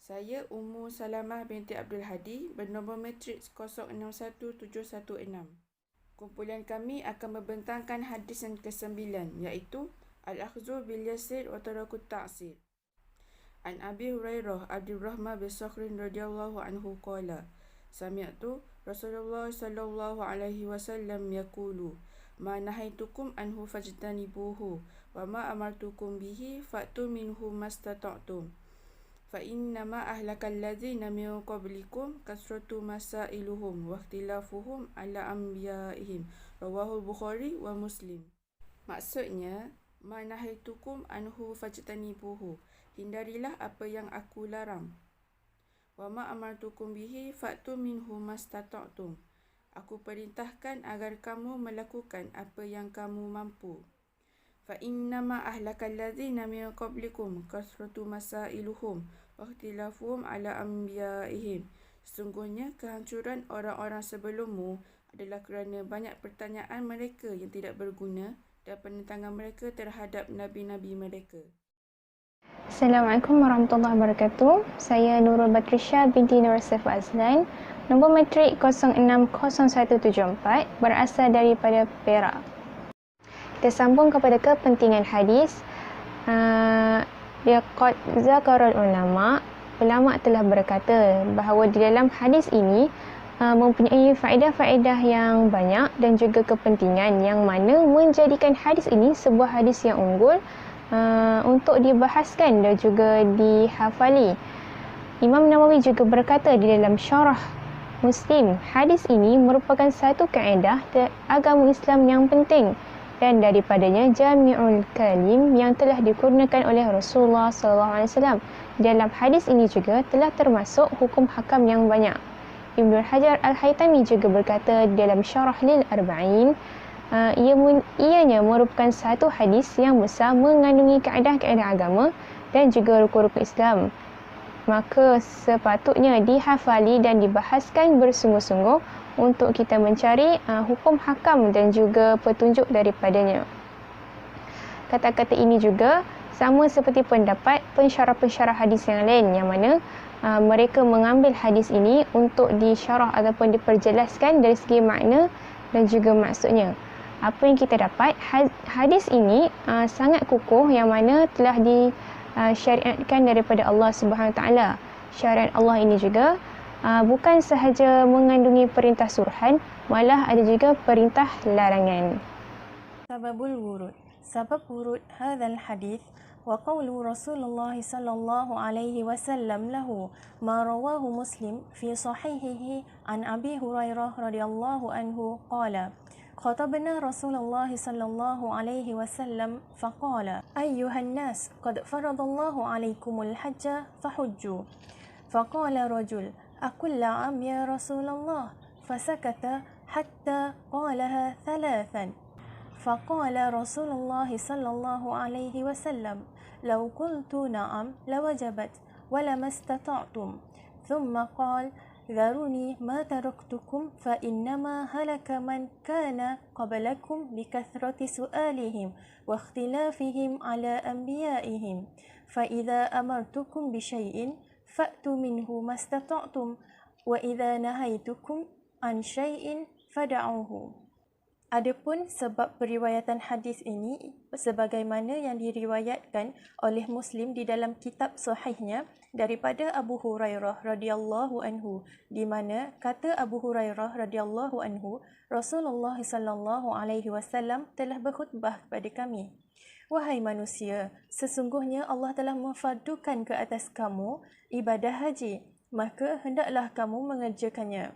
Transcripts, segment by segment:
Saya Ummu Salamah binti Abdul Hadi bernombor matrik 061716. Kumpulan kami akan membentangkan hadis yang ke-9 iaitu Al-Akhzu bil Yasir wa Tarakut Ta'sir. An Abi Hurairah Abdurrahman bin Sakhrin radhiyallahu anhu qala sami'tu Rasulullah sallallahu alaihi wasallam yaqulu ma nahaitukum anhu fajtanibuhu wa ma amartukum bihi fa'tu minhu mastata'tum. فإنما أهلك الذين من قبلكم كثرة مسائلهم واختلافهم على أنبيائهم رواه البخاري ومسلم. Maksudnya, ma nahaitukum anhu fajtanibuhu, hindarilah apa yang aku larang. Wa ma amartukum bihi fa'tu minhu mastata'tum, aku perintahkan agar kamu melakukan apa yang kamu mampu. فَإِنَّمَا أَهْلَكَ الَّذِينَ مِنْ قَبْلِكُمْ كَثْرَةُ مَسَائِلُهُمْ وَاخْتِلَافُهُمْ عَلَى أَنْبِيَائِهِمْ. Sesungguhnya kehancuran orang-orang sebelummu adalah kerana banyak pertanyaan mereka yang tidak berguna dan penentangan mereka terhadap nabi-nabi mereka. Assalamualaikum warahmatullahi wabarakatuh. Saya Nurul Batrisha binti Nur Saif Azlan, nombor matrik 060174, berasal daripada Perak. Kita sambung kepada kepentingan hadis. Qad zakarul ulama telah berkata bahawa di dalam hadis ini mempunyai faedah-faedah yang banyak dan juga kepentingan yang mana menjadikan hadis ini sebuah hadis yang unggul untuk dibahaskan dan juga dihafali. Imam Nawawi juga berkata di dalam syarah Muslim, hadis ini merupakan satu kaedah agama Islam yang penting dan daripadanya jami'ul kalim yang telah dikurniakan oleh Rasulullah SAW. Dalam hadis ini juga telah termasuk hukum hakam yang banyak. Ibnu Hajar Al-Haytami juga berkata dalam syarah lil arba'in, ianya merupakan satu hadis yang besar mengandungi kaedah-kaedah agama dan juga rukun-rukun Islam. Maka sepatutnya dihafali dan dibahaskan bersungguh-sungguh untuk kita mencari hukum hakam dan juga petunjuk daripadanya. Kata-kata ini juga sama seperti pendapat pensyarah-pensyarah hadis yang lain yang mana mereka mengambil hadis ini untuk disyarah ataupun diperjelaskan dari segi makna dan juga maksudnya. Apa yang kita dapat, hadis ini sangat kukuh yang mana telah disyariatkan daripada Allah Subhanahu Wa Taala. Syariat Allah ini juga bukan sahaja mengandungi perintah suruhan, malah ada juga perintah larangan. Sababul wurud. Sabab wurud hadzal hadis wa qawlu Rasulullah sallallahu alaihi wasallam lahu ma rawahu Muslim fi sahihihi an Abi Hurairah radhiyallahu anhu qala خطبنا رسول الله صلى الله عليه وسلم فقال أيها الناس قد فرض الله عليكم الحج فحجوا فقال رجل أكل عام يا رسول الله فسكت حتى قالها ثلاثا فقال رسول الله صلى الله عليه وسلم لو قلت نعم لوجبت ولما استطعتم ثم قال ذروني ما تركتكم فإنما هلك من كان قبلكم بكثرة سؤالهم واختلافهم على أنبيائهم فإذا أمرتكم بشيء فأتوا منه ما استطعتم وإذا نهيتكم عن شيء فدعوه. Adapun sebab periwayatan hadis ini sebagaimana yang diriwayatkan oleh Muslim di dalam kitab sahihnya daripada Abu Hurairah radhiyallahu anhu, di mana kata Abu Hurairah radhiyallahu anhu, Rasulullah sallallahu alaihi wasallam telah berkhutbah kepada kami, wahai manusia, sesungguhnya Allah telah memfardukan ke atas kamu ibadah haji, maka hendaklah kamu mengerjakannya.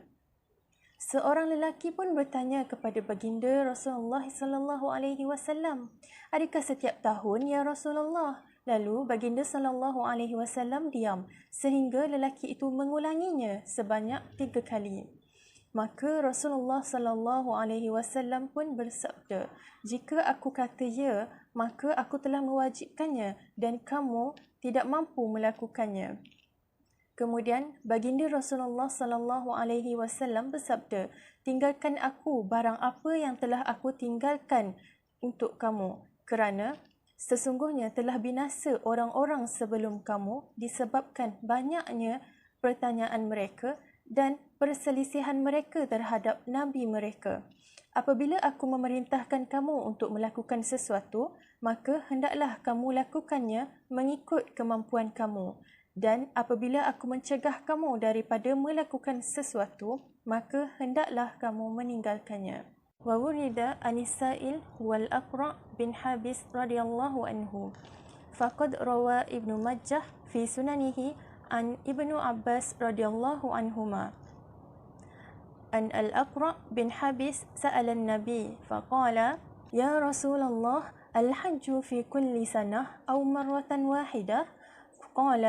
Seorang lelaki pun bertanya kepada baginda Rasulullah sallallahu alaihi wasallam, adakah setiap tahun ya Rasulullah? Lalu baginda sallallahu alaihi wasallam diam sehingga lelaki itu mengulanginya sebanyak 3 kali. Maka Rasulullah sallallahu alaihi wasallam pun bersabda, jika aku kata ya, maka aku telah mewajibkannya dan kamu tidak mampu melakukannya. Kemudian baginda Rasulullah sallallahu alaihi wasallam bersabda, tinggalkan aku barang apa yang telah aku tinggalkan untuk kamu, kerana Sesungguhnya telah binasa orang-orang sebelum kamu disebabkan banyaknya pertanyaan mereka dan perselisihan mereka terhadap nabi mereka. Apabila aku memerintahkan kamu untuk melakukan sesuatu, maka hendaklah kamu lakukannya mengikut kemampuan kamu. Dan apabila aku mencegah kamu daripada melakukan sesuatu, maka hendaklah kamu meninggalkannya. وورد عن السائل والأقرع بن حابس رضي الله عنه فقد روى ابن ماجه في سننه عن ابن عباس رضي الله عنهما أن الأقرع بن حابس سأل النبي فقال يا رسول الله الحج في كل سنة أو مرة واحدة قال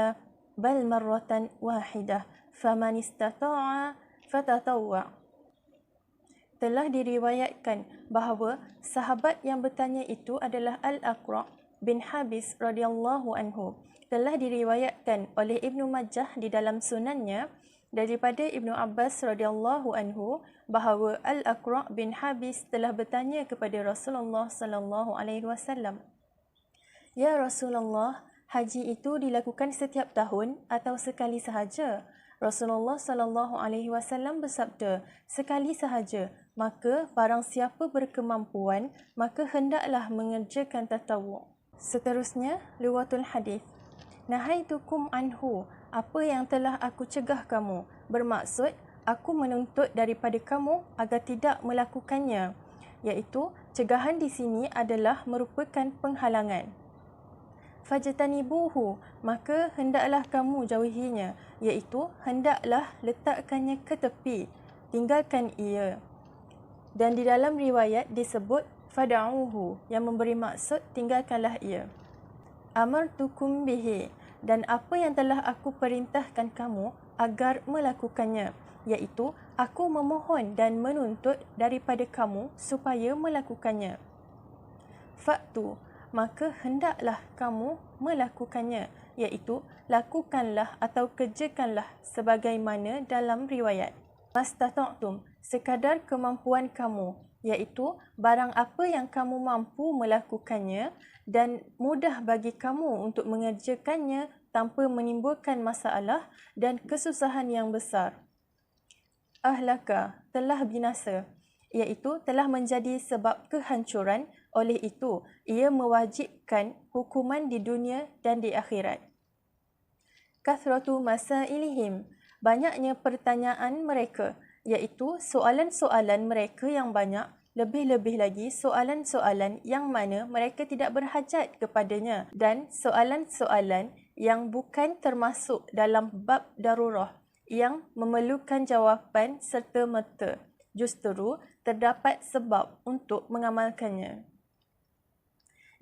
بل مرة واحدة فمن استطاع فتطوع. Telah diriwayatkan bahawa sahabat yang bertanya itu adalah Al-Aqra' bin Habis radhiyallahu anhu. Telah diriwayatkan oleh Ibnu Majah di dalam sunannya daripada Ibnu Abbas radhiyallahu anhu bahawa Al-Aqra' bin Habis telah bertanya kepada Rasulullah sallallahu alaihi wasallam, "Ya Rasulullah, haji itu dilakukan setiap tahun atau sekali sahaja?" Rasulullah sallallahu alaihi wasallam bersabda, "Sekali sahaja. Maka barang siapa berkemampuan, maka hendaklah mengerjakan tatawwu." Seterusnya, luwatul hadis. Nahaitukum anhu, apa yang telah aku cegah kamu. Bermaksud, aku menuntut daripada kamu agar tidak melakukannya. Iaitu, cegahan di sini adalah merupakan penghalangan. Fajtanibuhu, maka hendaklah kamu jauhinya. Iaitu, hendaklah letakkannya ke tepi. Tinggalkan ia. Dan di dalam riwayat disebut fada'uhu yang memberi maksud tinggalkanlah ia. Amartukum bihi, dan apa yang telah aku perintahkan kamu agar melakukannya, iaitu aku memohon dan menuntut daripada kamu supaya melakukannya. Faktu, maka hendaklah kamu melakukannya, iaitu lakukanlah atau kerjakanlah sebagaimana dalam riwayat. Mastata'tum, sekadar kemampuan kamu, iaitu barang apa yang kamu mampu melakukannya dan mudah bagi kamu untuk mengerjakannya tanpa menimbulkan masalah dan kesusahan yang besar. Ahlaka, telah binasa, iaitu telah menjadi sebab kehancuran, oleh itu ia mewajibkan hukuman di dunia dan di akhirat. Kathratu masailihim, banyaknya pertanyaan mereka, iaitu soalan-soalan mereka yang banyak, lebih-lebih lagi soalan-soalan yang mana mereka tidak berhajat kepadanya dan soalan-soalan yang bukan termasuk dalam bab darurah yang memerlukan jawapan serta-merta. Justru terdapat sebab untuk mengamalkannya.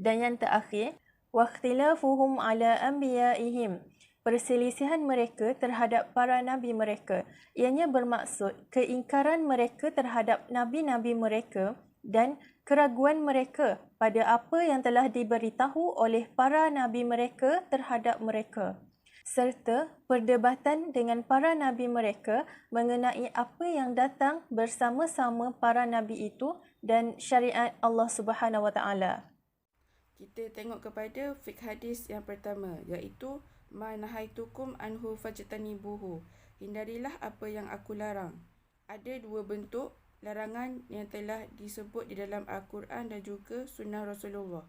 Dan yang terakhir, waqtilafuhum ala anbiyaihim, perselisihan mereka terhadap para nabi mereka. Ianya bermaksud keingkaran mereka terhadap nabi-nabi mereka dan keraguan mereka pada apa yang telah diberitahu oleh para nabi mereka terhadap mereka. Serta perdebatan dengan para nabi mereka mengenai apa yang datang bersama-sama para nabi itu dan syariat Allah Subhanahu Wa Taala. Kita tengok kepada fiqh hadis yang pertama, iaitu ma nahaitukum anhu fajtanibuhu, hindarilah apa yang aku larang. Ada dua bentuk larangan yang telah disebut di dalam Al-Quran dan juga sunnah Rasulullah,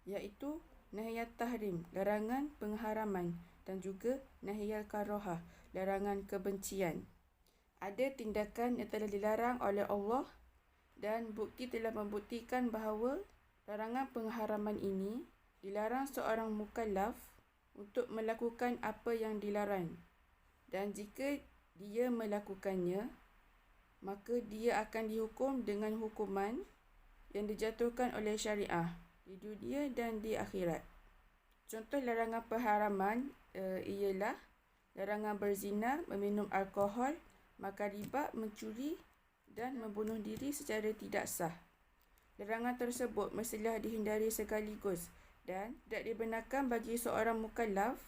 iaitu nahiyat tahrim, larangan pengharaman, dan juga nahiyal karohah, larangan kebencian. Ada tindakan yang telah dilarang oleh Allah dan bukti telah membuktikan bahawa larangan pengharaman ini dilarang seorang mukallaf untuk melakukan apa yang dilarang. Dan jika dia melakukannya, maka dia akan dihukum dengan hukuman yang dijatuhkan oleh syariah di dunia dan di akhirat. Contoh larangan pengharaman ialah larangan berzina, meminum alkohol, makan riba, mencuri dan membunuh diri secara tidak sah. Larangan tersebut mestilah dihindari sekaligus dan tidak dibenarkan bagi seorang mukallaf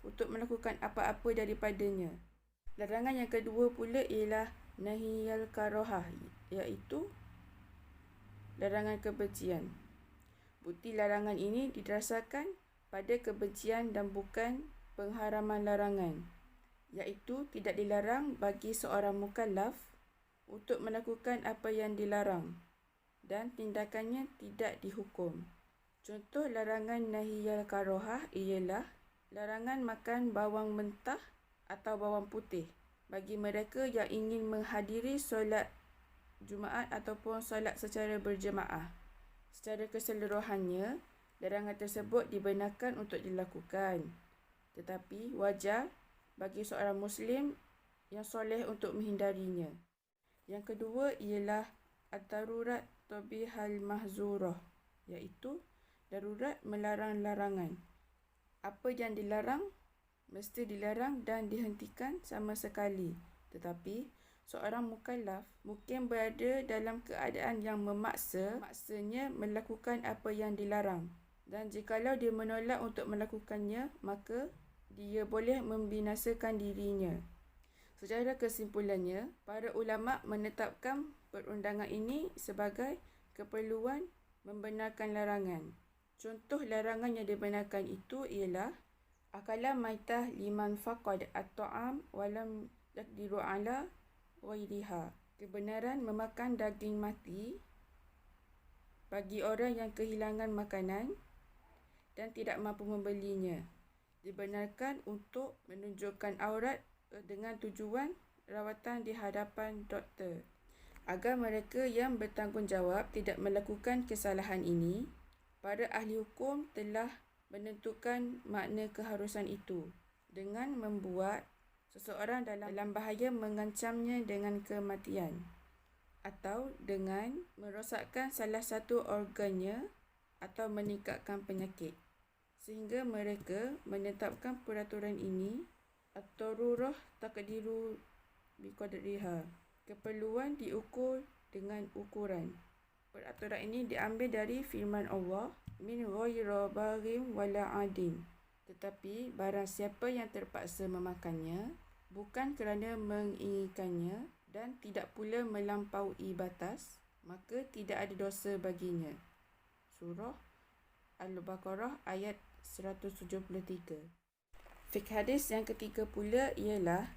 untuk melakukan apa-apa daripadanya. Larangan yang kedua pula ialah nahiyal karohah, iaitu larangan kebencian. Bukti larangan ini didasarkan pada kebencian dan bukan pengharaman larangan, iaitu tidak dilarang bagi seorang mukallaf untuk melakukan apa yang dilarang dan tindakannya tidak dihukum. Contoh larangan nahiyal karohah ialah larangan makan bawang mentah atau bawang putih bagi mereka yang ingin menghadiri solat Jumaat ataupun solat secara berjemaah. Secara keseluruhannya, larangan tersebut dibenarkan untuk dilakukan. Tetapi wajar bagi seorang Muslim yang soleh untuk menghindarinya. Yang kedua ialah ad-darurat tabihal mahzurah, iaitu darurat melarang larangan. Apa yang dilarang mesti dilarang dan dihentikan sama sekali. Tetapi seorang mukallaf mungkin berada dalam keadaan yang memaksanya melakukan apa yang dilarang. Dan jikalau dia menolak untuk melakukannya, maka dia boleh membinasakan dirinya. Secara kesimpulannya, para ulama menetapkan perundangan ini sebagai keperluan membenarkan larangan. Contoh larangan yang dibenarkan itu ialah akala maitah liman faqad at-ta'am walam yaqdiru ala ghairiha. Kebenaran memakan daging mati bagi orang yang kehilangan makanan dan tidak mampu membelinya. Dibenarkan untuk menunjukkan aurat dengan tujuan rawatan di hadapan doktor. Agar mereka yang bertanggungjawab tidak melakukan kesalahan ini, para ahli hukum telah menentukan makna keharusan itu dengan membuat seseorang dalam bahaya mengancamnya dengan kematian atau dengan merosakkan salah satu organnya atau meningkatkan penyakit. Sehingga mereka menetapkan peraturan ini at-darurah taqdiru biqadriha. Keperluan diukur dengan ukuran. Peraturan ini diambil dari firman Allah, min ghayra baghim wala adin. Tetapi barang siapa yang terpaksa memakannya bukan kerana menginginkannya dan tidak pula melampaui batas, maka tidak ada dosa baginya. Surah Al-Baqarah ayat 173. Fiqh hadis yang ketiga pula ialah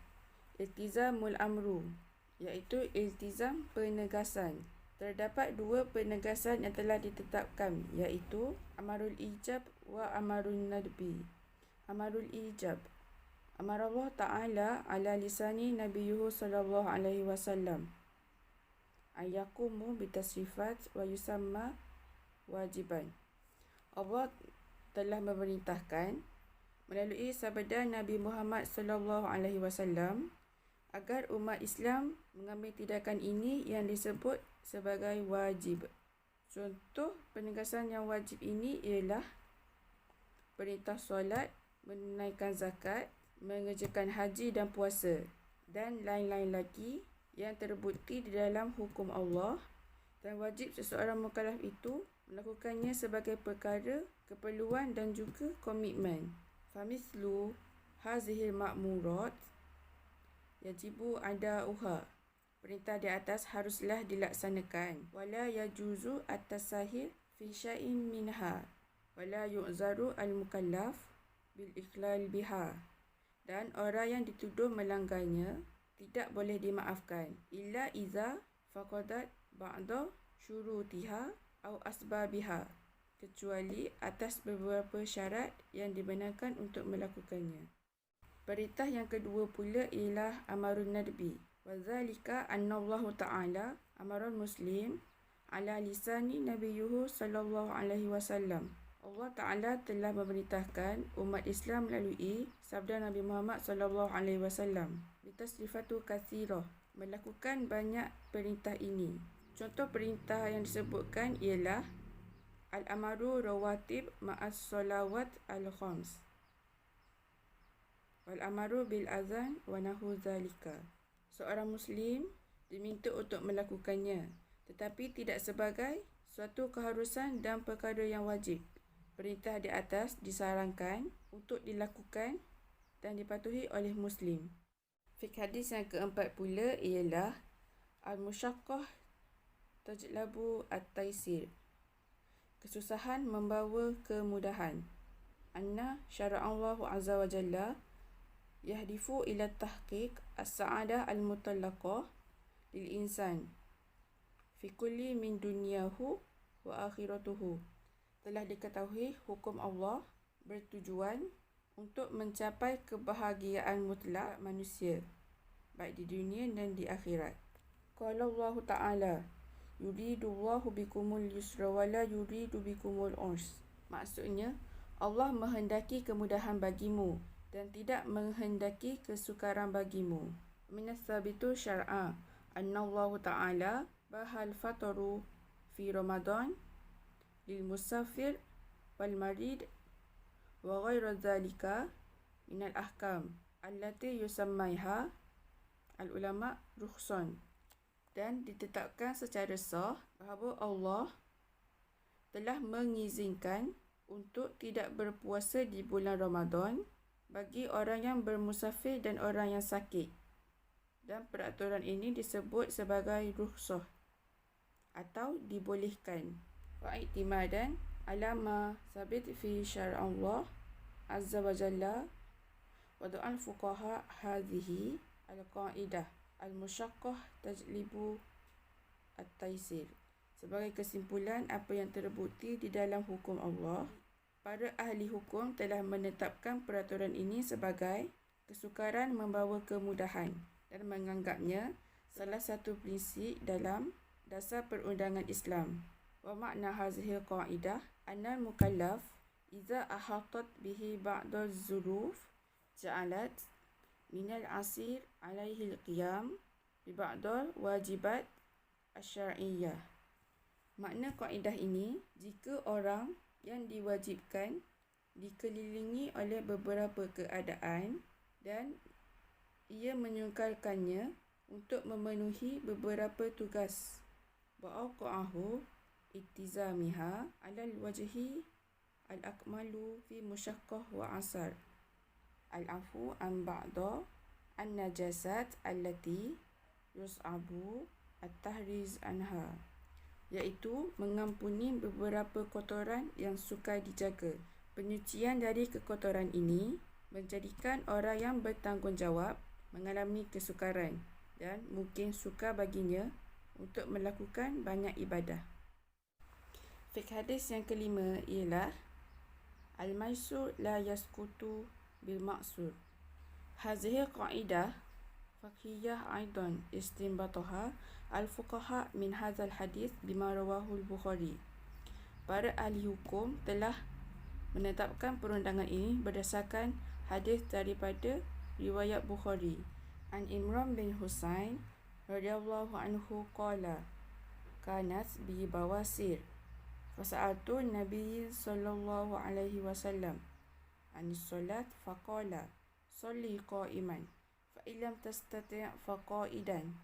iltizamul amru, iaitu iltizam penegasan. Terdapat dua penegasan yang telah ditetapkan, iaitu amarul ijab wa amarul nadbi. Amarul ijab, amar Allah Ta'ala ala lisani Nabiyuhu sallallahu alaihi wasallam ayakumu bitasrifat wa yusamma wajiban. Allah telah memerintahkan melalui sabda Nabi Muhammad sallallahu alaihi wasallam agar umat Islam mengambil tindakan ini yang disebut sebagai wajib. Contoh penegasan yang wajib ini ialah perintah solat, menunaikan zakat, mengerjakan haji dan puasa dan lain-lain lagi yang terbukti di dalam hukum Allah, dan wajib seseorang mukallaf itu melakukannya sebagai perkara keperluan dan juga komitmen. Famithlu hazihil ma'murat yajibu ada'uha. Perintah di atas haruslah dilaksanakan. Wala yajuzu at-tasahil fi syai'in minha. Wala yu'zaru al-mukallaf bil ikhlal biha. Dan orang yang dituduh melanggarnya tidak boleh dimaafkan illa iza faqadat ba'da syurutiha au asbabiha, kecuali atas beberapa syarat yang dibenarkan untuk melakukannya. Perintah yang kedua pula ialah amarun nadbi. Wadzalika anna Allah Ta'ala amarul muslim ala lisani nabiyuhu sallallahu alaihi wasallam. Allah Ta'ala telah memerintahkan umat Islam melalui sabda Nabi Muhammad sallallahu alaihi wasallam bitasrifatu katsirah, melakukan banyak perintah ini. Contoh perintah yang disebutkan ialah al-amaru rawatib ma'as salawat al-khams wal amaru bil azan wa nahu zalika. Seorang Muslim diminta untuk melakukannya, tetapi tidak sebagai suatu keharusan dan perkara yang wajib. Perintah di atas disarankan untuk dilakukan dan dipatuhi oleh Muslim. Fiqh hadis yang keempat pula ialah al-musyaqqah tajlabu at-taisir, Kesusahan membawa kemudahan. Anna syara'allahu azza wa jalla yahdifu ila tahqiq as-sa'adah al-mutallaqah lil insan fi kulli min dunyahu wa akhiratuhu. Telah diketahui hukum Allah bertujuan untuk mencapai kebahagiaan mutlak manusia baik di dunia dan di akhirat. Qala Allah Ta'ala yuridullahu bikumul yusra wa la yuridu bikumul usra. Maksudnya Allah menghendaki kemudahan bagimu dan tidak menghendaki kesukaran bagimu. Minas sabitu syar'a anna Allah Ta'ala bahal fataru fi Ramadan lil musafir wal marid wa ghairu dhalika minal ahkam allati yusammaiha al ulama rukhsan. Dan ditetapkan secara sah bahawa Allah telah mengizinkan untuk tidak berpuasa di bulan Ramadan bagi orang yang bermusafir dan orang yang sakit. Dan peraturan ini disebut sebagai rukhsah atau dibolehkan. Wa'iktimadan ala ma sabit fi syar'allah azza wa jalla wa du'al fuqaha hadhihi al-qa'idah al-musyaqqah tajlibu at-taisir. Sebagai kesimpulan apa yang terbukti di dalam hukum Allah, para ahli hukum telah menetapkan peraturan ini sebagai kesukaran membawa kemudahan dan menganggapnya salah satu prinsip dalam dasar perundangan Islam. Wa makna hadhihi qa'idah anna al-mukallaf idza ahatat bihi ba'da az-zuruf ja'alat minal asir alaihi al-qiyam bi ba'dal wajibat asy-syar'iyyah. Makna kaedah ini, jika orang yang diwajibkan dikelilingi oleh beberapa keadaan dan ia menyukarkannya untuk memenuhi beberapa tugas, wa'aqa'ahu ittizamiha alal wajhi al-akmalu fi musyaqqah wa asar al-afu an ba'da an-najasat allati yus'abu at-tahriz anha, iaitu mengampuni beberapa kotoran yang sukar dijaga. Penyucian dari kekotoran ini menjadikan orang yang bertanggungjawab mengalami kesukaran dan mungkin sukar baginya untuk melakukan banyak ibadah. Fiqh hadis yang kelima ialah al-maisur la yasqutu bil maqsur. Hadhihi qa'idah fiqhiyah aidan istinbataha al-fuqaha min hadzal hadis bima rawahu al-Bukhari. Para ahli hukum telah menetapkan perundangan ini berdasarkan hadis daripada riwayat Bukhari. An Imran bin Husain radhiyallahu anhu qala kanat bi bawasir fasa'altu Nabi sallallahu alaihi wasallam anis salat faqala salli qa'iman fa illam tastati' fa qa'idan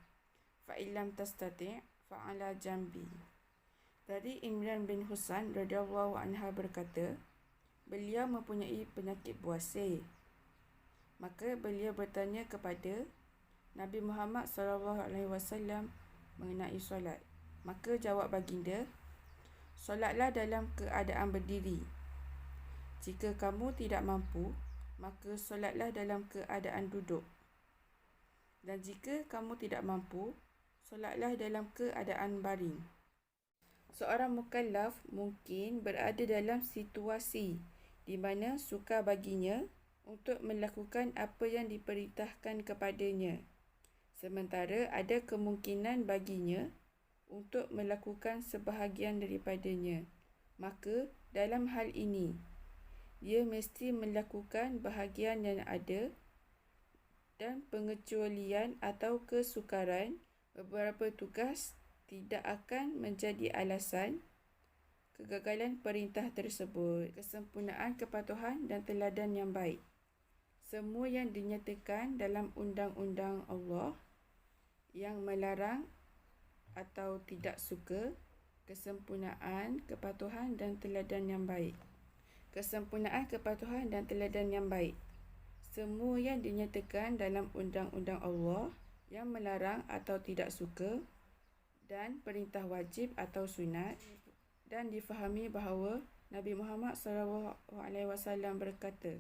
fa illam tastati' fa ala jambi. Dari Imran bin Husain radhiyallahu anha berkata, beliau mempunyai penyakit buasir. Maka beliau bertanya kepada Nabi Muhammad SAW mengenai solat. Maka jawab baginda, solatlah dalam keadaan berdiri. Jika kamu tidak mampu, maka solatlah dalam keadaan duduk. Dan jika kamu tidak mampu, solatlah dalam keadaan baring. Seorang mukallaf mungkin berada dalam situasi di mana sukar baginya untuk melakukan apa yang diperintahkan kepadanya, sementara ada kemungkinan baginya untuk melakukan sebahagian daripadanya. Maka dalam hal ini, dia mesti melakukan bahagian yang ada, dan pengecualian atau kesukaran beberapa tugas tidak akan menjadi alasan kegagalan perintah tersebut. Kesempurnaan kepatuhan dan teladan yang baik. Semua yang dinyatakan dalam undang-undang Allah yang melarang atau tidak suka, kesempurnaan, kepatuhan dan teladan yang baik. Kesempurnaan, kepatuhan dan teladan yang baik. Semua yang dinyatakan dalam undang-undang Allah yang melarang atau tidak suka, dan perintah wajib atau sunat Dan difahami bahawa Nabi Muhammad SAW berkata,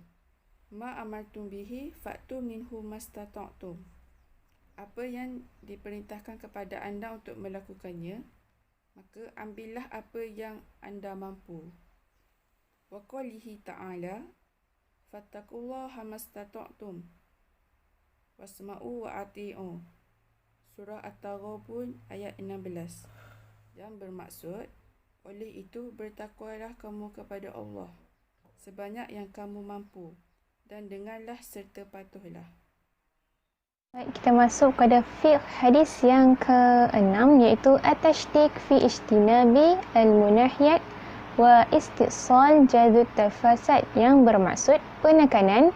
Ma amartum bihi fa'tu minhu mastata'tum. Apa yang diperintahkan kepada anda untuk melakukannya, maka ambillah apa yang anda mampu. Wa qalihi ta'ala, fattaqullaha mastata'tum. Wasma'u wa ati'u. Surah At-Taghabun ayat 16. Yang bermaksud, oleh itu bertakwalah kamu kepada Allah sebanyak yang kamu mampu dan dengarlah serta patuhlah. Baik, kita masuk pada fiqh hadis yang ke-6 iaitu at-tashdik fi ijtinabi al-munahiyat wa istisal jadud tafasad, yang bermaksud penekanan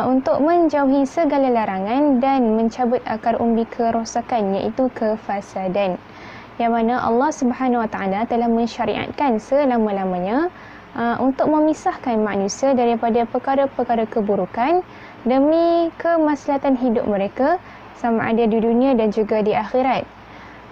untuk menjauhi segala larangan dan mencabut akar umbi kerosakan iaitu kefasadan, yang mana Allah Subhanahu Wa Taala telah mensyariatkan selama-lamanya untuk memisahkan manusia daripada perkara-perkara keburukan demi kemaslahatan hidup mereka sama ada di dunia dan juga di akhirat.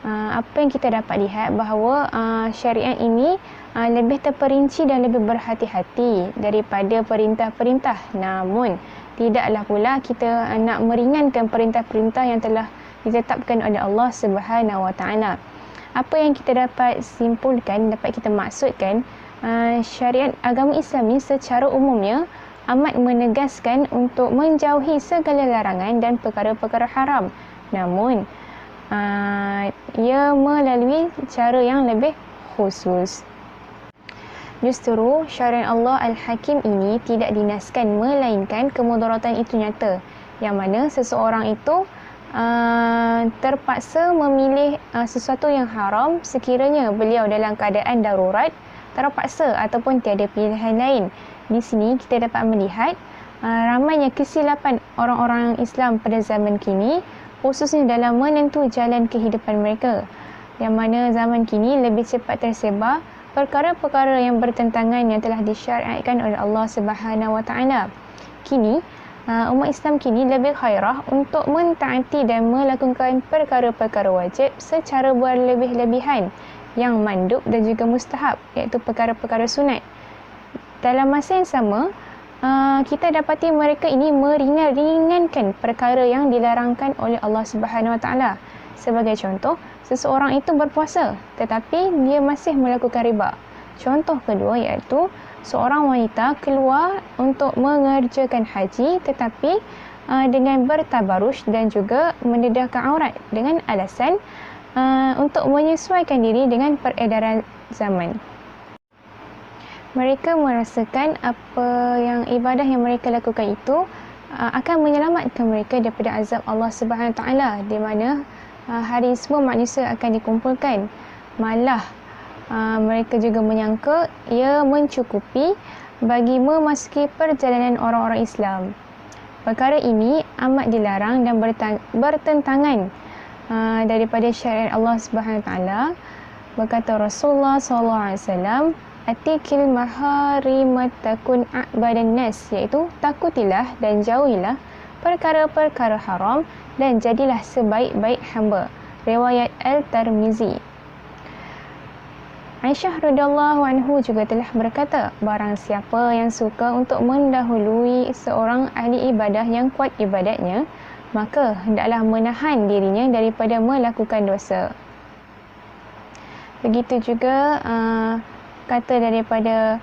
Apa yang kita dapat lihat bahawa syariat ini lebih terperinci dan lebih berhati-hati daripada perintah-perintah. Namun tidaklah pula kita nak meringankan perintah-perintah yang telah ditetapkan oleh Allah Subhanahu Wa Taala. Apa yang kita dapat simpulkan, dapat kita maksudkan, syariat agama Islam ini secara umumnya amat menegaskan untuk menjauhi segala larangan dan perkara-perkara haram. Namun ia melalui cara yang lebih khusus. Justru syariat Allah Al-Hakim ini tidak dinaskan, melainkan kemudaratan itu nyata, yang mana seseorang itu terpaksa memilih sesuatu yang haram sekiranya beliau dalam keadaan darurat, terpaksa ataupun tiada pilihan lain. Di sini kita dapat melihat ramainya kesilapan orang-orang Islam pada zaman kini, khususnya dalam menentu jalan kehidupan mereka, yang mana zaman kini lebih cepat tersebar perkara-perkara yang bertentangan yang telah disyariatkan oleh Allah Subhanahu Wa Taala. Kini umat Islam kini lebih khairah untuk mentaati dan melakukan perkara-perkara wajib secara berlebih-lebihan, yang mandub dan juga mustahab, iaitu perkara-perkara sunat. Dalam masa yang sama, kita dapati mereka ini meringankan perkara yang dilarangkan oleh Allah Subhanahu Wa Taala. Sebagai contoh, seseorang itu berpuasa tetapi dia masih melakukan riba. Contoh kedua iaitu seorang wanita keluar untuk mengerjakan haji tetapi dengan bertabaruj dan juga mendedahkan aurat dengan alasan untuk menyesuaikan diri dengan peredaran zaman. Mereka merasakan apa yang ibadah yang mereka lakukan itu akan menyelamatkan mereka daripada azab Allah Subhanahu Wa Taala, di mana hari semua manusia akan dikumpulkan. Malah mereka juga menyangka ia mencukupi bagi memasuki perjalanan orang-orang Islam. Perkara ini amat dilarang dan bertentangan daripada syariat Allah Subhanahu Wa Taala. Berkata Rasulullah SAW, Atikil maharimat takun a'badan nas, iaitu takutilah dan jauhilah perkara-perkara haram dan jadilah sebaik-baik hamba. Riwayat Al-Tirmizi. Aisyah radhiyallahu anhu juga telah berkata, barang siapa yang suka untuk mendahului seorang ahli ibadah yang kuat ibadatnya, maka hendaklah menahan dirinya daripada melakukan dosa. Begitu juga kata daripada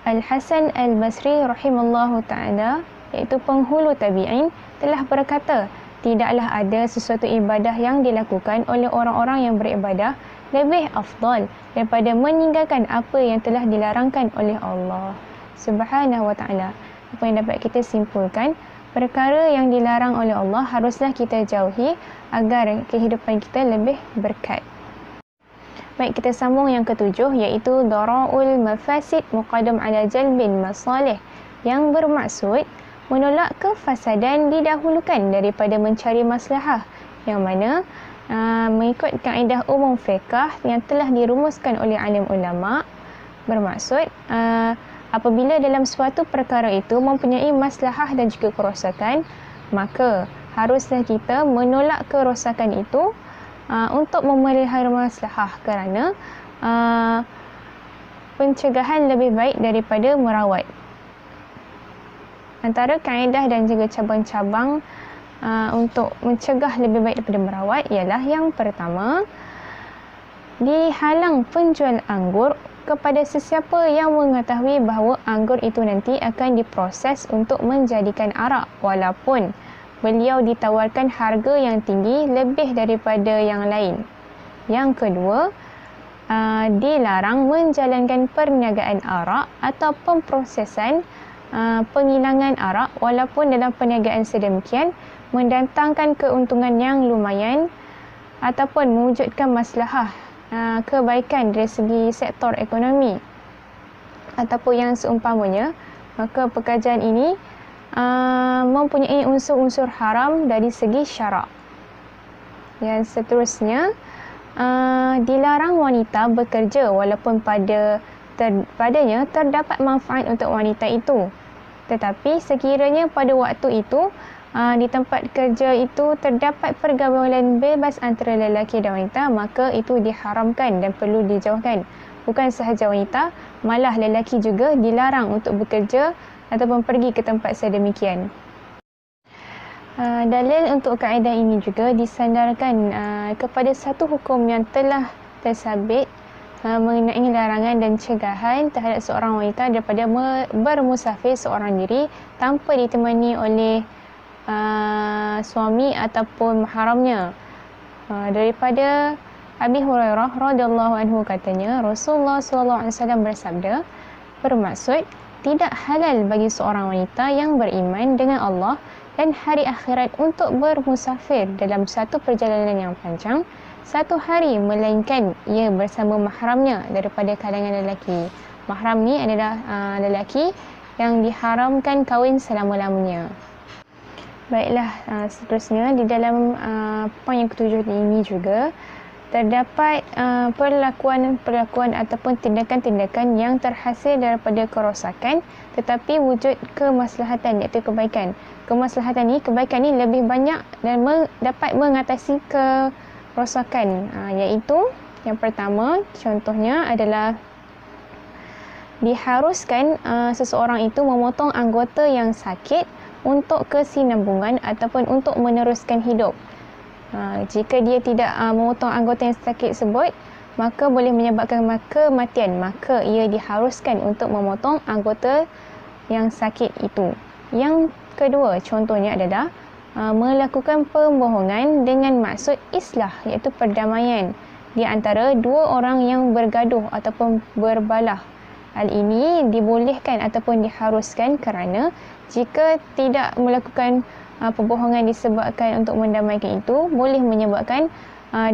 Al-Hasan Al-Basri rahimallahu ta'ala, iaitu penghulu tabi'in, telah berkata, tidaklah ada sesuatu ibadah yang dilakukan oleh orang-orang yang beribadah lebih afdal daripada meninggalkan apa yang telah dilarangkan oleh Allah Subhanahu Wa Ta'ala. Apa yang dapat kita simpulkan, perkara yang dilarang oleh Allah haruslah kita jauhi agar kehidupan kita lebih berkat. Baik, kita sambung yang ketujuh, iaitu dara'ul mafasid muqaddam ala jalbin masalih, yang bermaksud menolak kefasadan didahulukan daripada mencari maslahah, yang mana mengikut kaedah umum fiqh yang telah dirumuskan oleh alim ulama, bermaksud apabila dalam suatu perkara itu mempunyai maslahah dan juga kerosakan, maka haruslah kita menolak kerosakan itu untuk memelihara maslahah, kerana pencegahan lebih baik daripada merawat. Antara kaedah dan juga cabang-cabang untuk mencegah lebih baik daripada merawat ialah yang pertama, dihalang penjual anggur kepada sesiapa yang mengetahui bahawa anggur itu nanti akan diproses untuk menjadikan arak walaupun beliau ditawarkan harga yang tinggi lebih daripada yang lain. Yang kedua, dilarang menjalankan perniagaan arak atau pemprosesan pengilangan arak walaupun dalam perniagaan sedemikian mendatangkan keuntungan yang lumayan ataupun mewujudkan maslahah kebaikan dari segi sektor ekonomi ataupun yang seumpamanya, maka pekerjaan ini mempunyai unsur-unsur haram dari segi syarak. Yang seterusnya, dilarang wanita bekerja walaupun padanya terdapat manfaat untuk wanita itu. Tetapi sekiranya pada waktu itu di tempat kerja itu terdapat pergaulan bebas antara lelaki dan wanita, maka itu diharamkan dan perlu dijauhkan. Bukan sahaja wanita, malah lelaki juga dilarang untuk bekerja ataupun pergi ke tempat sedemikian. Dalil untuk kaedah ini juga disandarkan kepada satu hukum yang telah tersabit mengenai larangan dan cegahan terhadap seorang wanita daripada bermusafir seorang diri tanpa ditemani oleh suami ataupun mahramnya. Daripada Abi Hurairah radhiyallahu anhu katanya, Rasulullah sallallahu alaihi wasallam bersabda, bermaksud tidak halal bagi seorang wanita yang beriman dengan Allah dan hari akhirat untuk bermusafir dalam satu perjalanan yang panjang satu hari melainkan ia bersama mahramnya daripada kalangan lelaki. Mahram ni adalah lelaki yang diharamkan kahwin selama-lamanya. Baiklah, seterusnya di dalam poin yang ketujuh ini juga terdapat perlakuan ataupun tindakan-tindakan yang terhasil daripada kerosakan tetapi wujud kemaslahatan, iaitu kebaikan. Kemaslahatan ni, kebaikan ni lebih banyak dan dapat mengatasi kerosakan, iaitu yang pertama contohnya adalah diharuskan seseorang itu memotong anggota yang sakit untuk kesinambungan ataupun untuk meneruskan hidup. Jika dia tidak memotong anggota yang sakit tersebut, maka boleh menyebabkan kematian, maka ia diharuskan untuk memotong anggota yang sakit itu. Yang kedua contohnya adalah melakukan pembohongan dengan maksud islah, iaitu perdamaian di antara dua orang yang bergaduh ataupun berbalah. Hal ini dibolehkan ataupun diharuskan kerana jika tidak melakukan pembohongan disebabkan untuk mendamaikan itu, boleh menyebabkan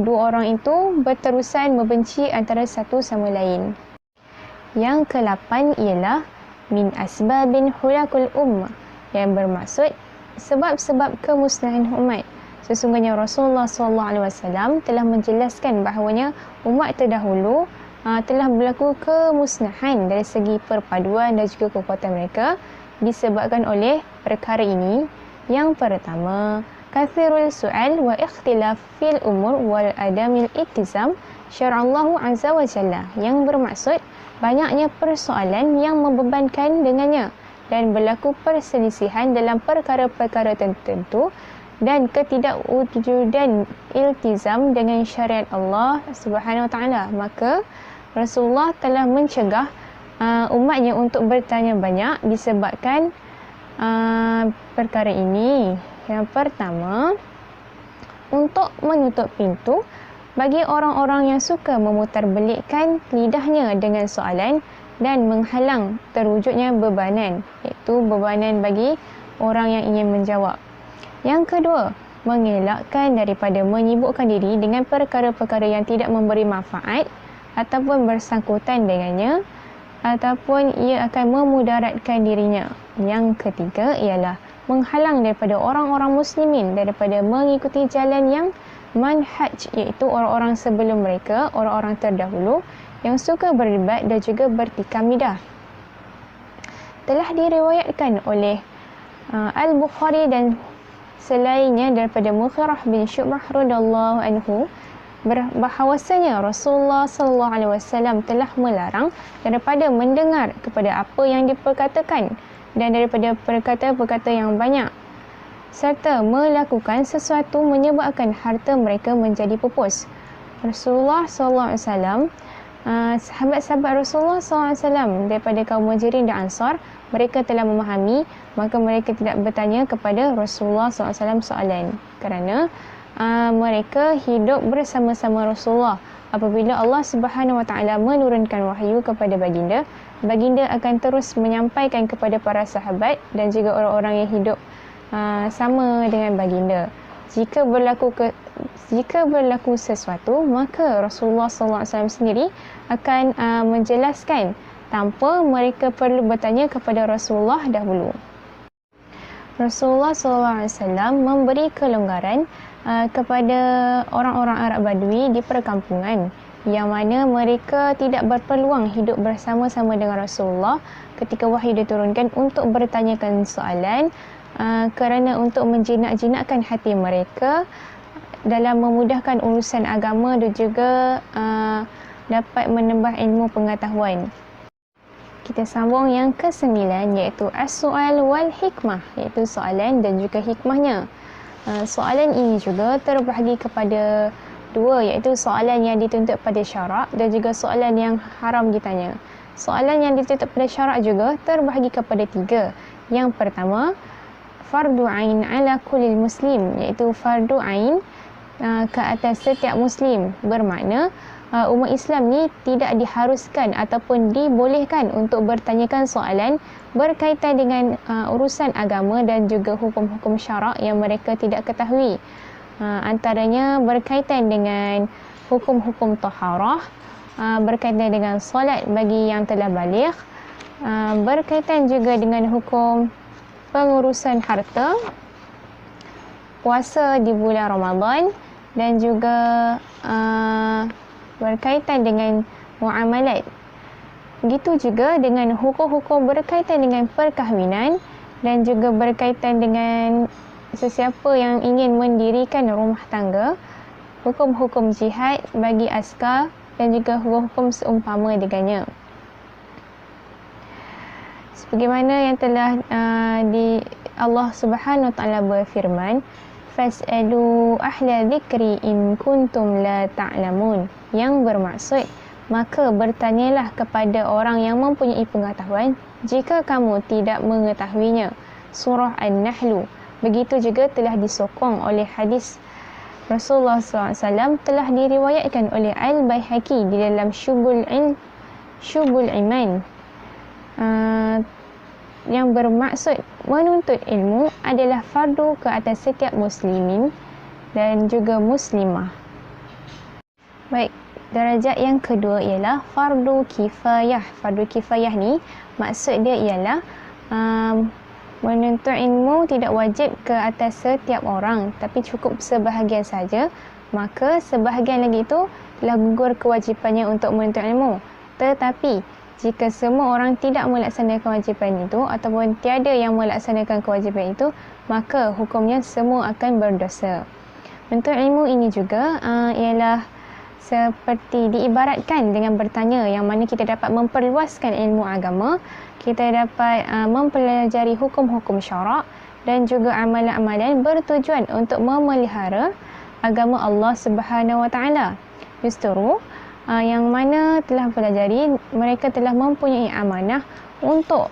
dua orang itu berterusan membenci antara satu sama lain. Yang ke-8 ialah min asbabin hulakul ummah, yang bermaksud sebab-sebab kemusnahan umat. Sesungguhnya Rasulullah SAW telah menjelaskan bahawanya umat terdahulu telah berlaku kemusnahan dari segi perpaduan dan juga kekuatan mereka disebabkan oleh perkara ini. Yang pertama, kathirul su'al wa ikhtilaf fil umur wal adamil ittizam syara'allahu azza wa jalla, yang bermaksud banyaknya persoalan yang membebankan dengannya dan berlaku perselisihan dalam perkara-perkara tertentu dan ketidakwujudan iltizam dengan syariat Allah Subhanahu wa taala. Maka Rasulullah telah mencegah umatnya untuk bertanya banyak disebabkan perkara ini. Yang pertama, untuk menutup pintu bagi orang-orang yang suka memutarbelikkan lidahnya dengan soalan dan menghalang terwujudnya bebanan, iaitu bebanan bagi orang yang ingin menjawab. Yang kedua, mengelakkan daripada menyibukkan diri dengan perkara-perkara yang tidak memberi manfaat ataupun bersangkutan dengannya ataupun ia akan memudaratkan dirinya. Yang ketiga ialah menghalang daripada orang-orang muslimin daripada mengikuti jalan yang manhaj, iaitu orang-orang sebelum mereka, orang-orang terdahulu yang suka berdebat dan juga bertikam lidah. Telah diriwayatkan oleh Al-Bukhari dan selainnya daripada Mughirah bin Syu'bah radhiyallahu anhu bahawasanya Rasulullah SAW telah melarang daripada mendengar kepada apa yang diperkatakan dan daripada perkata-perkata yang banyak, serta melakukan sesuatu menyebabkan harta mereka menjadi pupus. Rasulullah SAW, sahabat-sahabat Rasulullah SAW daripada kaum Muhajirin dan Ansar, mereka telah memahami, maka mereka tidak bertanya kepada Rasulullah SAW soalan, kerana mereka hidup bersama-sama Rasulullah. Apabila Allah Subhanahu Wa Taala menurunkan wahyu kepada baginda, baginda akan terus menyampaikan kepada para sahabat dan juga orang-orang yang hidup sama dengan baginda. Jika berlaku sesuatu, maka Rasulullah SAW sendiri akan menjelaskan tanpa mereka perlu bertanya kepada Rasulullah dahulu. Rasulullah SAW memberi kelonggaran kepada orang-orang Arab Badui di perkampungan, yang mana mereka tidak berpeluang hidup bersama-sama dengan Rasulullah ketika wahyu diturunkan untuk bertanyakan soalan, kerana untuk menjinak-jinakkan hati mereka dalam memudahkan urusan agama dan juga dapat menambah ilmu pengetahuan. Kita sambung yang ke-9, iaitu as-soal wal hikmah, iaitu soalan dan juga hikmahnya. Soalan ini juga terbahagi kepada dua, iaitu soalan yang dituntut pada syarak dan juga soalan yang haram ditanya. Soalan yang dituntut pada syarak juga terbahagi kepada 3. Yang pertama, fardu ain ala kulil muslim, iaitu fardu ain ke atas setiap muslim, bermakna umat Islam ni tidak diharuskan ataupun dibolehkan untuk bertanyakan soalan berkaitan dengan urusan agama dan juga hukum-hukum syarak yang mereka tidak ketahui. Antaranya berkaitan dengan hukum-hukum taharah, berkaitan dengan solat bagi yang telah baligh, berkaitan juga dengan hukum pengurusan harta, puasa di bulan Ramadan, dan juga berkaitan dengan muamalat. Begitu juga dengan hukum-hukum berkaitan dengan perkahwinan dan juga berkaitan dengan sesiapa yang ingin mendirikan rumah tangga, hukum-hukum jihad bagi askar dan juga hukum-hukum seumpama dengannya. Sebagaimana yang telah Allah Subhanahu Wa Taala berfirman, fas'alu ahla dzikri in kuntum la ta'lamun, yang bermaksud maka bertanyalah kepada orang yang mempunyai pengetahuan jika kamu tidak mengetahuinya. Surah An-Nahl. Begitu juga telah disokong oleh hadis Rasulullah SAW, telah diriwayatkan oleh Al-Baihaqi di dalam Syubul Iman, yang bermaksud menuntut ilmu adalah fardu ke atas setiap muslimin dan juga muslimah. Baik, darajat yang kedua ialah fardu kifayah. Fardu kifayah ni maksud dia ialah menuntut ilmu tidak wajib ke atas setiap orang, tapi cukup sebahagian saja. Maka sebahagian lagi itu telah gugur kewajipannya untuk menuntut ilmu. Tetapi jika semua orang tidak melaksanakan kewajipan itu ataupun tiada yang melaksanakan kewajipan itu, maka hukumnya semua akan berdosa. Menuntut ilmu ini juga ialah seperti diibaratkan dengan bertanya, yang mana kita dapat memperluaskan ilmu agama, kita dapat mempelajari hukum-hukum syarak dan juga amalan-amalan bertujuan untuk memelihara agama Allah Subhanahu Wa Taala. Justru yang mana telah pelajari, mereka telah mempunyai amanah untuk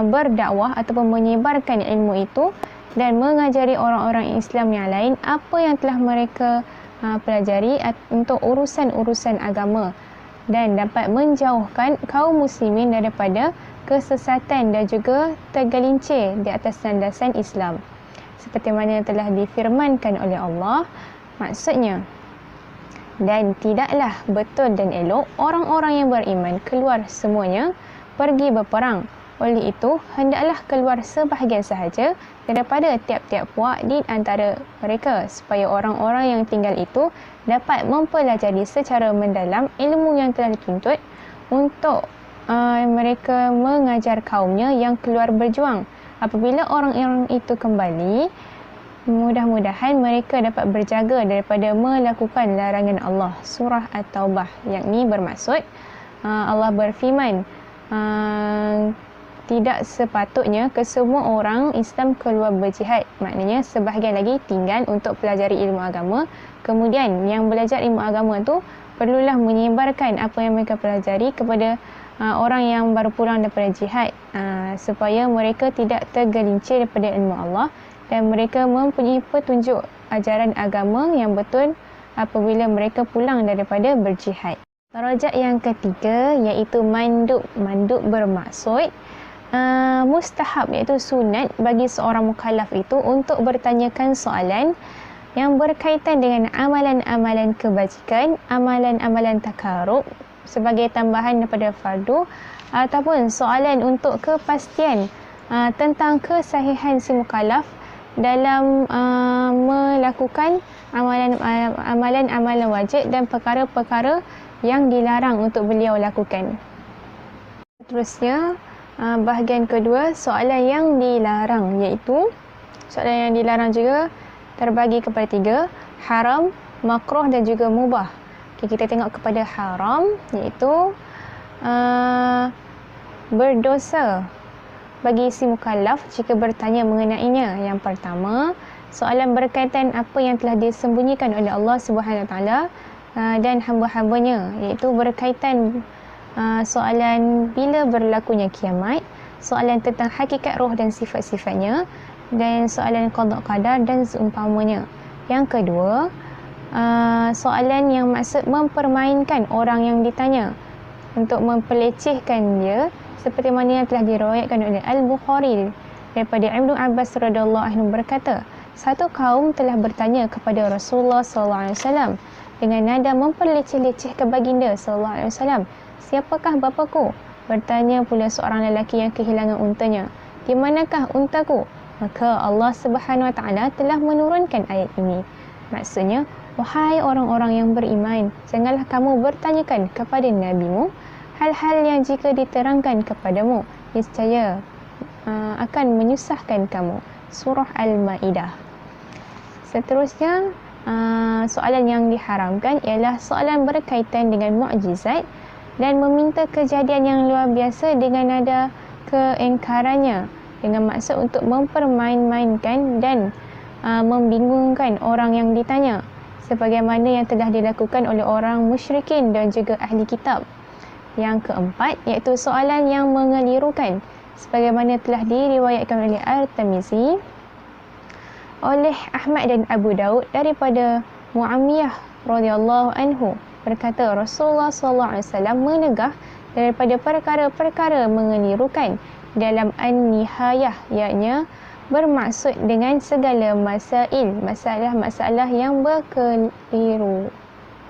berdakwah ataupun menyebarkan ilmu itu dan mengajari orang-orang Islam yang lain apa yang telah mereka pelajari untuk urusan-urusan agama, dan dapat menjauhkan kaum muslimin daripada kesesatan dan juga tergelincir di atas landasan Islam. Seperti mana telah difirmankan oleh Allah, maksudnya, dan tidaklah betul dan elok orang-orang yang beriman keluar semuanya pergi berperang. Oleh itu, hendaklah keluar sebahagian sahaja daripada tiap-tiap puak di antara mereka, supaya orang-orang yang tinggal itu dapat mempelajari secara mendalam ilmu yang telah dituntut untuk mereka mengajar kaumnya yang keluar berjuang. Apabila orang-orang itu kembali, mudah-mudahan mereka dapat berjaga daripada melakukan larangan Allah. Surah At-Taubah, yakni bermaksud Allah berfirman, tidak sepatutnya kesemua orang Islam keluar berjihad. Maknanya sebahagian lagi tinggal untuk pelajari ilmu agama. Kemudian yang belajar ilmu agama tu perlulah menyebarkan apa yang mereka pelajari kepada orang yang baru pulang daripada jihad, supaya mereka tidak tergelincir daripada ilmu Allah dan mereka mempunyai petunjuk ajaran agama yang betul apabila mereka pulang daripada berjihad. Darajat yang ketiga iaitu mandub. Mandub bermaksud mustahab, iaitu sunat bagi seorang mukallaf itu untuk bertanyakan soalan yang berkaitan dengan amalan-amalan kebajikan, amalan-amalan takarub sebagai tambahan daripada fardu, ataupun soalan untuk kepastian tentang kesahihan si mukallaf dalam melakukan amalan-amalan wajib dan perkara-perkara yang dilarang untuk beliau lakukan. Seterusnya, bahagian kedua, soalan yang dilarang, iaitu soalan yang dilarang juga terbagi kepada tiga: haram, makruh dan juga mubah. Okay, kita tengok kepada haram, iaitu berdosa bagi si mukallaf jika bertanya mengenainya. Yang pertama, soalan berkaitan apa yang telah disembunyikan oleh Allah Subhanahu Wa Taala dan hamba-hambanya, iaitu berkaitan soalan bila berlakunya kiamat, soalan tentang hakikat roh dan sifat-sifatnya, dan soalan qada qadar dan seumpamanya. Yang kedua, soalan yang maksud mempermainkan orang yang ditanya untuk mempelecehkan dia, seperti mana yang telah diriwayatkan oleh Al-Bukhari daripada Ibnu Abbas radhiyallahu anhu berkata, satu kaum telah bertanya kepada Rasulullah SAW dengan nada memperleceh-lecehkan baginda SAW, siapakah bapaku? Bertanya pula seorang lelaki yang kehilangan untanya, di manakah untaku? Maka Allah Subhanahu Wa Taala telah menurunkan ayat ini. Maksudnya, wahai orang-orang yang beriman, janganlah kamu bertanyakan kepada nabimu hal-hal yang jika diterangkan kepadamu niscaya akan menyusahkan kamu. Surah Al-Maidah. Seterusnya, soalan yang diharamkan ialah soalan berkaitan dengan mukjizat dan meminta kejadian yang luar biasa dengan nada keingkarannya, dengan maksud untuk mempermain-mainkan dan membingungkan orang yang ditanya, sebagaimana yang telah dilakukan oleh orang musyrikin dan juga ahli kitab. Yang keempat, iaitu soalan yang mengelirukan, sebagaimana telah diriwayatkan oleh At-Tirmizi, oleh Ahmad dan Abu Daud daripada Muawiyah radhiyallahu anhu berkata, Rasulullah SAW menegah daripada perkara-perkara mengelirukan dalam An-Nihayah, iaitu bermaksud dengan segala masalah-masalah yang berkeliru,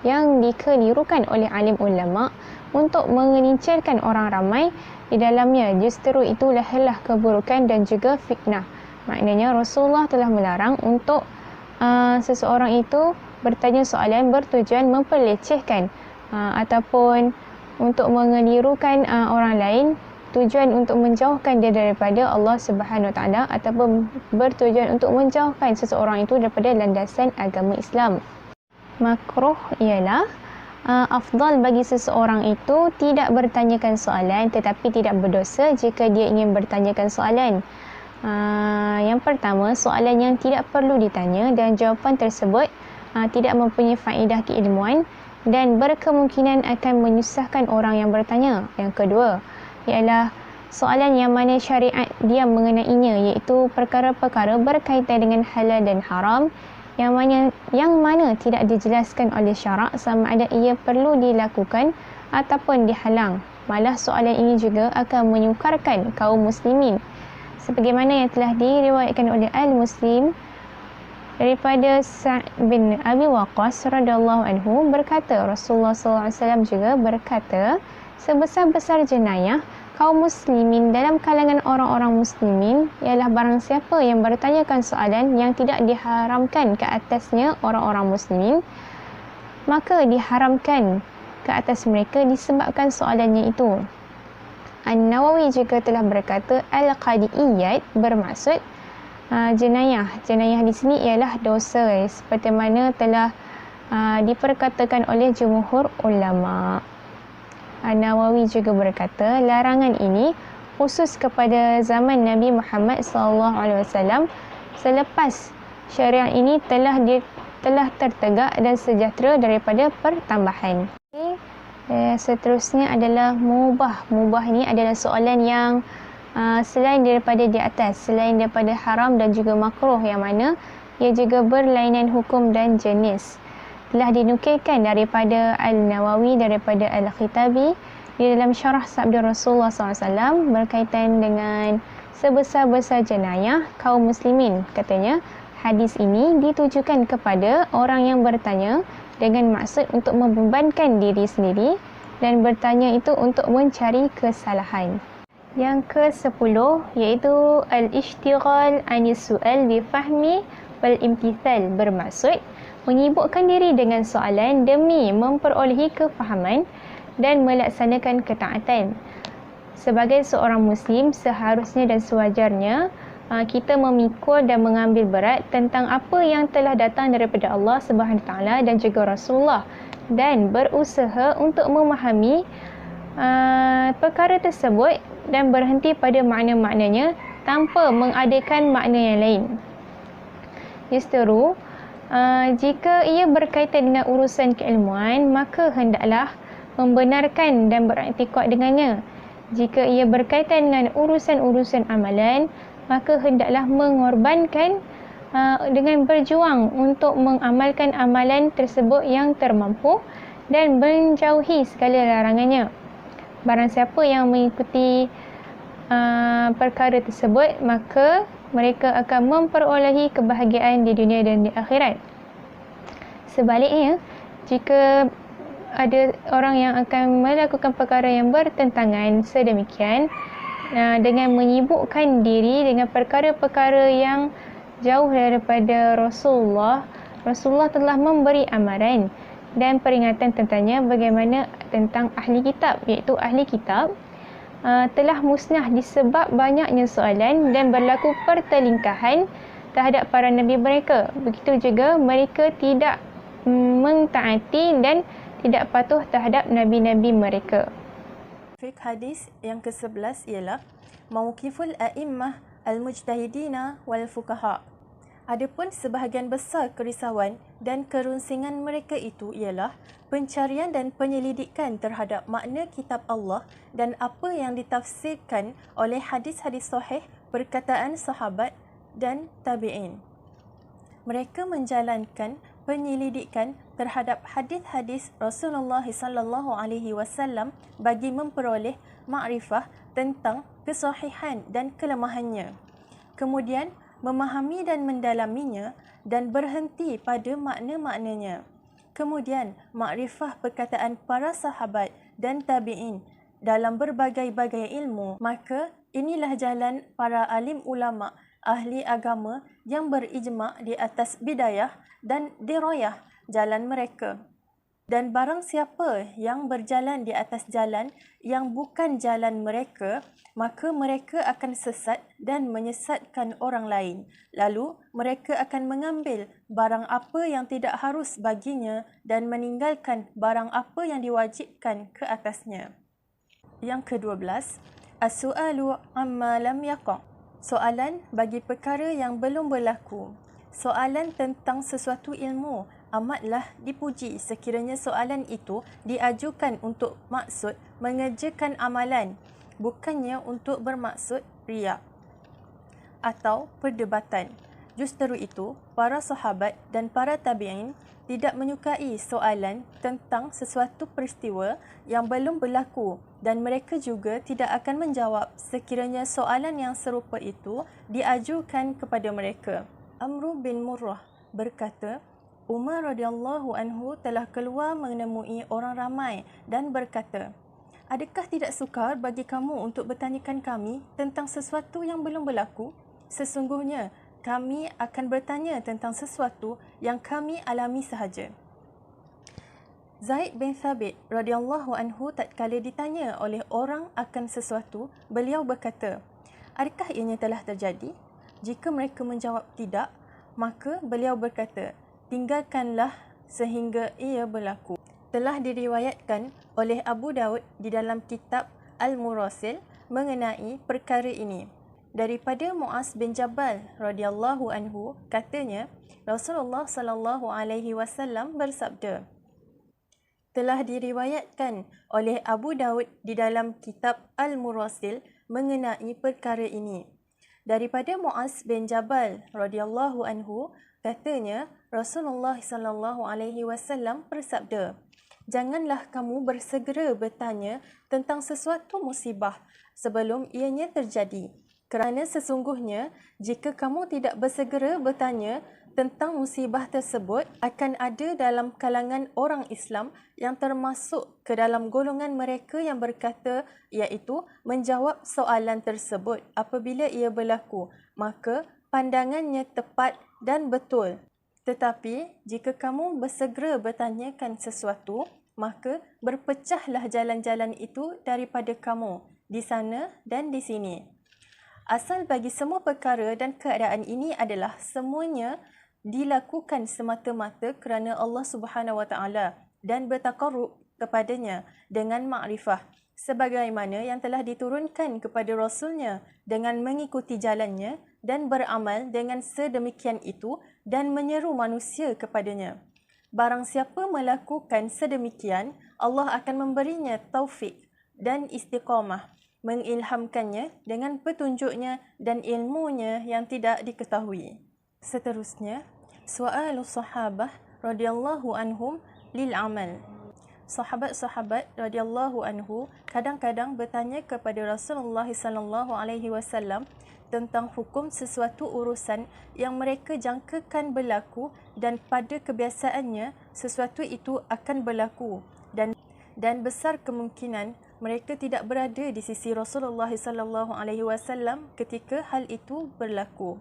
yang dikelirukan oleh alim ulama untuk mengelincirkan orang ramai di dalamnya. Justru itulah keburukan dan juga fitnah. Maknanya Rasulullah telah melarang untuk seseorang itu bertanya soalan bertujuan memperlecehkan ataupun untuk mengelirukan orang lain, tujuan untuk menjauhkan dia daripada Allah Subhanahu Wa Taala, ataupun bertujuan untuk menjauhkan seseorang itu daripada landasan agama Islam. Makruh ialah afdal bagi seseorang itu tidak bertanyakan soalan tetapi tidak berdosa jika dia ingin bertanyakan soalan. Yang pertama, soalan yang tidak perlu ditanya dan jawapan tersebut tidak mempunyai faedah keilmuan dan berkemungkinan akan menyusahkan orang yang bertanya. Yang kedua ialah soalan yang mana syariat diam mengenainya, iaitu perkara-perkara berkaitan dengan halal dan haram yang mana tidak dijelaskan oleh syarak sama ada ia perlu dilakukan ataupun dihalang. Malah soalan ini juga akan menyukarkan kaum muslimin, sebagaimana yang telah diriwayatkan oleh Al-Muslim daripada Sa'd bin Abi Waqqas radhiyallahu anhu berkata, Rasulullah SAW juga berkata, sebesar-besar jenayah kaum muslimin dalam kalangan orang-orang muslimin ialah barang siapa yang bertanyakan soalan yang tidak diharamkan ke atasnya orang-orang muslimin, maka diharamkan ke atas mereka disebabkan soalannya itu. An-Nawawi juga telah berkata, Al-Qadi'iyat bermaksud jenayah. Jenayah di sini ialah dosa seperti mana telah diperkatakan oleh jumhur ulama. Nawawi juga berkata, larangan ini khusus kepada zaman Nabi Muhammad SAW selepas syariat ini telah tertegak dan sejahtera daripada pertambahan. Seterusnya adalah mubah. Mubah ini adalah soalan yang selain daripada di atas, selain daripada haram dan juga makruh, yang mana ia juga berlainan hukum dan jenis. Telah dinukilkan daripada Al-Nawawi, daripada Al-Khitabi di dalam syarah sabda Rasulullah SAW berkaitan dengan sebesar-besar jenayah kaum muslimin. Katanya, hadis ini ditujukan kepada orang yang bertanya dengan maksud untuk membebankan diri sendiri dan bertanya itu untuk mencari kesalahan. Yang ke-10 iaitu al-ishtighal anis su'al bi fahmi wal imtithal, bermaksud menyibukkan diri dengan soalan demi memperolehi kefahaman dan melaksanakan ketaatan. Sebagai seorang Muslim, seharusnya dan sewajarnya kita memikul dan mengambil berat tentang apa yang telah datang daripada Allah SWT dan juga Rasulullah, dan berusaha untuk memahami perkara tersebut dan berhenti pada makna-maknanya tanpa mengadakan makna yang lain. Justeru, jika ia berkaitan dengan urusan keilmuan, maka hendaklah membenarkan dan beriktikad dengannya. Jika ia berkaitan dengan urusan-urusan amalan, maka hendaklah mengorbankan dengan berjuang untuk mengamalkan amalan tersebut yang termampu dan menjauhi segala larangannya. Barang siapa yang mengikuti perkara tersebut, maka mereka akan memperolehi kebahagiaan di dunia dan di akhirat. Sebaliknya, jika ada orang yang akan melakukan perkara yang bertentangan sedemikian dengan menyibukkan diri dengan perkara-perkara yang jauh daripada Rasulullah telah memberi amaran dan peringatan tentangnya, bagaimana tentang ahli kitab, iaitu ahli kitab telah musnah disebab banyaknya soalan dan berlaku pertelingkahan terhadap para nabi mereka. Begitu juga mereka tidak mentaati dan tidak patuh terhadap nabi-nabi mereka. Fiqh hadis yang ke-11 ialah mauqiful a'immah al-mujtahidina wal fuqaha. Adapun sebahagian besar kerisauan dan kerunsingan mereka itu ialah pencarian dan penyelidikan terhadap makna kitab Allah dan apa yang ditafsirkan oleh hadis-hadis sahih perkataan sahabat dan tabi'in. Mereka menjalankan penyelidikan terhadap hadis-hadis Rasulullah SAW bagi memperoleh makrifah tentang kesahihan dan kelemahannya. Kemudian memahami dan mendalaminya dan berhenti pada makna-maknanya. Kemudian makrifah perkataan para sahabat dan tabi'in dalam berbagai-bagai ilmu. Maka inilah jalan para alim ulama ahli agama yang berijma' di atas bidayah dan dirayah jalan mereka. Dan barang siapa yang berjalan di atas jalan yang bukan jalan mereka, maka mereka akan sesat dan menyesatkan orang lain. Lalu mereka akan mengambil barang apa yang tidak harus baginya dan meninggalkan barang apa yang diwajibkan ke atasnya. Yang ke-12, as-su'alu amma lam yaqa'. Soalan bagi perkara yang belum berlaku. Soalan tentang sesuatu ilmu amatlah dipuji sekiranya soalan itu diajukan untuk maksud mengerjakan amalan, bukannya untuk bermaksud riak atau perdebatan. Justeru itu, para sahabat dan para tabi'in tidak menyukai soalan tentang sesuatu peristiwa yang belum berlaku dan mereka juga tidak akan menjawab sekiranya soalan yang serupa itu diajukan kepada mereka. Amr bin Murrah berkata, Umar radhiyallahu anhu telah keluar menemui orang ramai dan berkata, adakah tidak sukar bagi kamu untuk bertanyakan kami tentang sesuatu yang belum berlaku? Sesungguhnya kami akan bertanya tentang sesuatu yang kami alami sahaja. Zaid bin Thabit radhiyallahu anhu tatkala ditanya oleh orang akan sesuatu, beliau berkata, adakah ianya telah terjadi? Jika mereka menjawab tidak, maka beliau berkata, tinggalkanlah sehingga ia berlaku. Telah diriwayatkan oleh Abu Daud di dalam kitab Al-Murasil mengenai perkara ini. Daripada Muaz bin Jabal radhiyallahu anhu, katanya Rasulullah sallallahu alaihi wasallam bersabda, telah diriwayatkan oleh Abu Daud di dalam kitab Al-Murasil mengenai perkara ini. Daripada Muaz bin Jabal radhiyallahu anhu, katanya Rasulullah sallallahu alaihi wasallam bersabda, janganlah kamu bersegera bertanya tentang sesuatu musibah sebelum ianya terjadi. Kerana sesungguhnya, jika kamu tidak bersegera bertanya tentang musibah tersebut, akan ada dalam kalangan orang Islam yang termasuk ke dalam golongan mereka yang berkata, iaitu menjawab soalan tersebut apabila ia berlaku, maka pandangannya tepat dan betul. Tetapi, jika kamu bersegera bertanyakan sesuatu, maka berpecahlah jalan-jalan itu daripada kamu, di sana dan di sini. Asal bagi semua perkara dan keadaan ini adalah semuanya dilakukan semata-mata kerana Allah Subhanahu Wa Taala dan bertakarrub kepadanya dengan makrifah, sebagaimana yang telah diturunkan kepada Rasulnya dengan mengikuti jalannya dan beramal dengan sedemikian itu dan menyeru manusia kepadanya. Barang siapa melakukan sedemikian, Allah akan memberinya taufik dan istiqamah, mengilhamkannya dengan petunjuknya dan ilmunya yang tidak diketahui. Seterusnya, su'alus sahabah radhiyallahu anhum lil amal. Sahabat-sahabat radhiyallahu anhu kadang-kadang bertanya kepada Rasulullah sallallahu alaihi wasallam tentang hukum sesuatu urusan yang mereka jangkakan berlaku dan pada kebiasaannya sesuatu itu akan berlaku dan besar kemungkinan mereka tidak berada di sisi Rasulullah sallallahu alaihi wasallam ketika hal itu berlaku.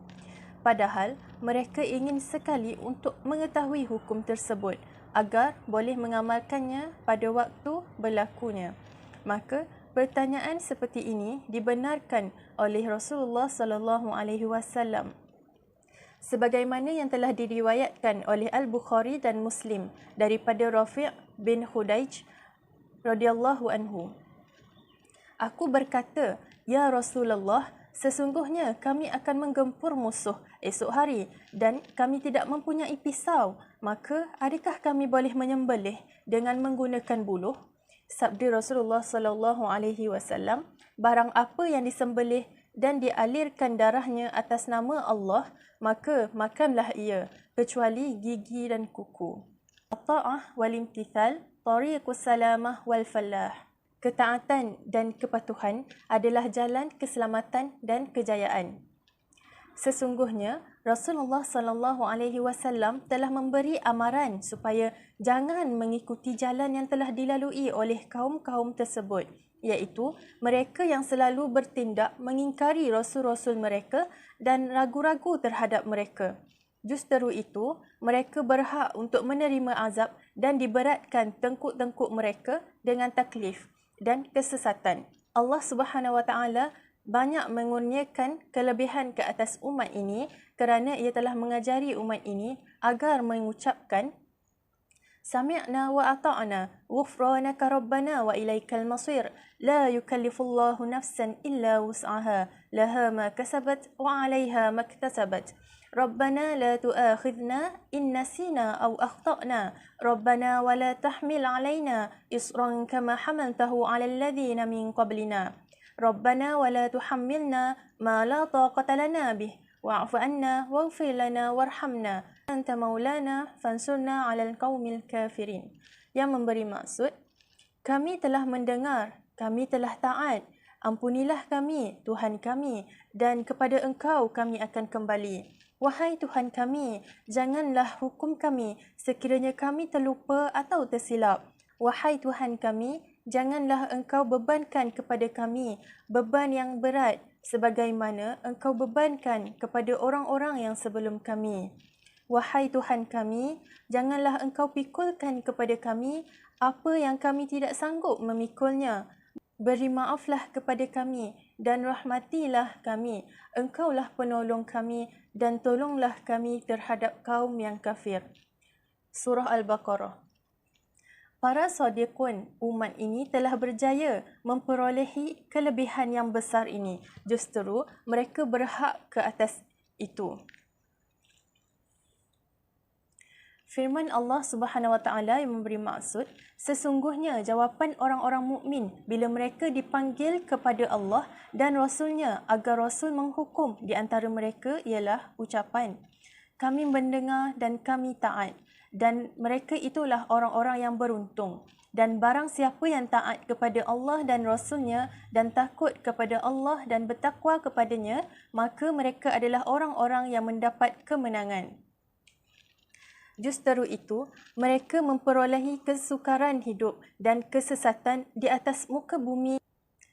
Padahal mereka ingin sekali untuk mengetahui hukum tersebut agar boleh mengamalkannya pada waktu berlakunya. Maka pertanyaan seperti ini dibenarkan oleh Rasulullah sallallahu alaihi wasallam. Sebagaimana yang telah diriwayatkan oleh Al-Bukhari dan Muslim daripada Rafi' bin Khudaij radhiyallahu anhu. Aku berkata, ya Rasulullah, sesungguhnya kami akan menggempur musuh esok hari dan kami tidak mempunyai pisau, maka adakah kami boleh menyembelih dengan menggunakan buluh? Sabda Rasulullah sallallahu alaihi wasallam, barang apa yang disembelih dan dialirkan darahnya atas nama Allah, maka makanlah ia, kecuali gigi dan kuku. Ta'ah wal imtithal tariqus salamah wal falah. Ketaatan dan kepatuhan adalah jalan keselamatan dan kejayaan. Sesungguhnya Rasulullah sallallahu alaihi wasallam telah memberi amaran supaya jangan mengikuti jalan yang telah dilalui oleh kaum-kaum tersebut, iaitu mereka yang selalu bertindak mengingkari rasul-rasul mereka dan ragu-ragu terhadap mereka. Justeru itu, mereka berhak untuk menerima azab dan diberatkan tengkuk-tengkuk mereka dengan taklif dan kesesatan. Allah Subhanahu Wa Taala banyak mengurniakan kelebihan ke atas umat ini kerana ia telah mengajari umat ini agar mengucapkan Sami'na wa ata'na ghufranaka rabbana wa ilaikal masir la yukallifullahu nafsan illa wus'aha laha ma kasabat wa 'alayha ma iktasabat ربنا لا تؤاخذنا إن نسينا أو أخطأنا ربنا ولا تحمل علينا إصرا كما حملته على الذين من قبلنا ربنا ولا تحملنا ما لا طاقة لنا به واعف عنا واغفر لنا وارحمنا أنت مولانا فانصرنا على القوم الكافرين. Yang memberi maksud, kami telah mendengar, kami telah taat, ampunilah kami, Tuhan kami, dan kepada Engkau kami akan kembali. Wahai Tuhan kami, janganlah hukum kami sekiranya kami terlupa atau tersilap. Wahai Tuhan kami, janganlah Engkau bebankan kepada kami beban yang berat sebagaimana Engkau bebankan kepada orang-orang yang sebelum kami. Wahai Tuhan kami, janganlah Engkau pikulkan kepada kami apa yang kami tidak sanggup memikulnya. Beri maaflah kepada kami dan rahmatilah kami. Engkaulah penolong kami dan tolonglah kami terhadap kaum yang kafir. Surah Al-Baqarah. Para sadiqun umat ini telah berjaya memperolehi kelebihan yang besar ini. Justru mereka berhak ke atas itu. Firman Allah Subhanahu Wa Taala yang memberi maksud, sesungguhnya jawapan orang-orang mukmin bila mereka dipanggil kepada Allah dan Rasul-Nya agar Rasul menghukum di antara mereka ialah ucapan, kami mendengar dan kami taat, dan mereka itulah orang-orang yang beruntung. Dan barang siapa yang taat kepada Allah dan Rasul-Nya dan takut kepada Allah dan bertakwa kepadanya, maka mereka adalah orang-orang yang mendapat kemenangan. Justru itu, mereka memperolehi kesukaran hidup dan kesesatan di atas muka bumi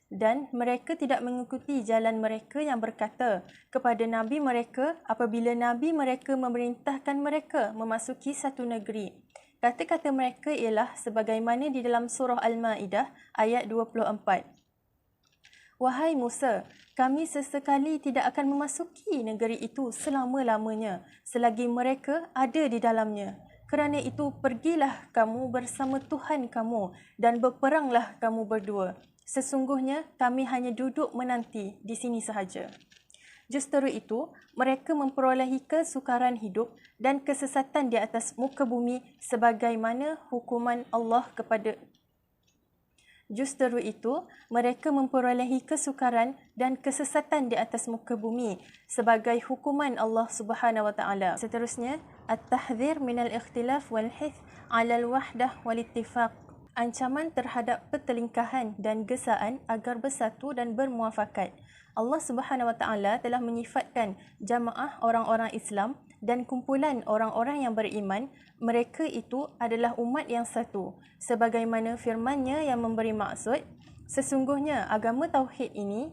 dan mereka tidak mengikuti jalan mereka yang berkata kepada Nabi mereka apabila Nabi mereka memerintahkan mereka memasuki satu negeri. Kata-kata mereka ialah sebagaimana di dalam surah Al-Ma'idah ayat 24. Wahai Musa, kami sesekali tidak akan memasuki negeri itu selama-lamanya selagi mereka ada di dalamnya. Kerana itu, pergilah kamu bersama Tuhan kamu dan berperanglah kamu berdua. Sesungguhnya kami hanya duduk menanti di sini sahaja. Justru itu, mereka memperolehi kesukaran hidup dan kesesatan di atas muka bumi sebagaimana hukuman Allah kepada Justru itu, mereka memperolehi kesukaran dan kesesatan di atas muka bumi sebagai hukuman Allah Subhanahu Wa Taala. Seterusnya, at-tahdhir min al-ikhtilaf wal hith 'ala al-wahdah wal ittifaq. Ancaman terhadap pertelingkahan dan gesaan agar bersatu dan bermuafakat. Allah Subhanahu Wa Taala telah menyifatkan jamaah orang-orang Islam dan kumpulan orang-orang yang beriman, mereka itu adalah umat yang satu. Sebagaimana firman-Nya yang memberi maksud, sesungguhnya agama Tauhid ini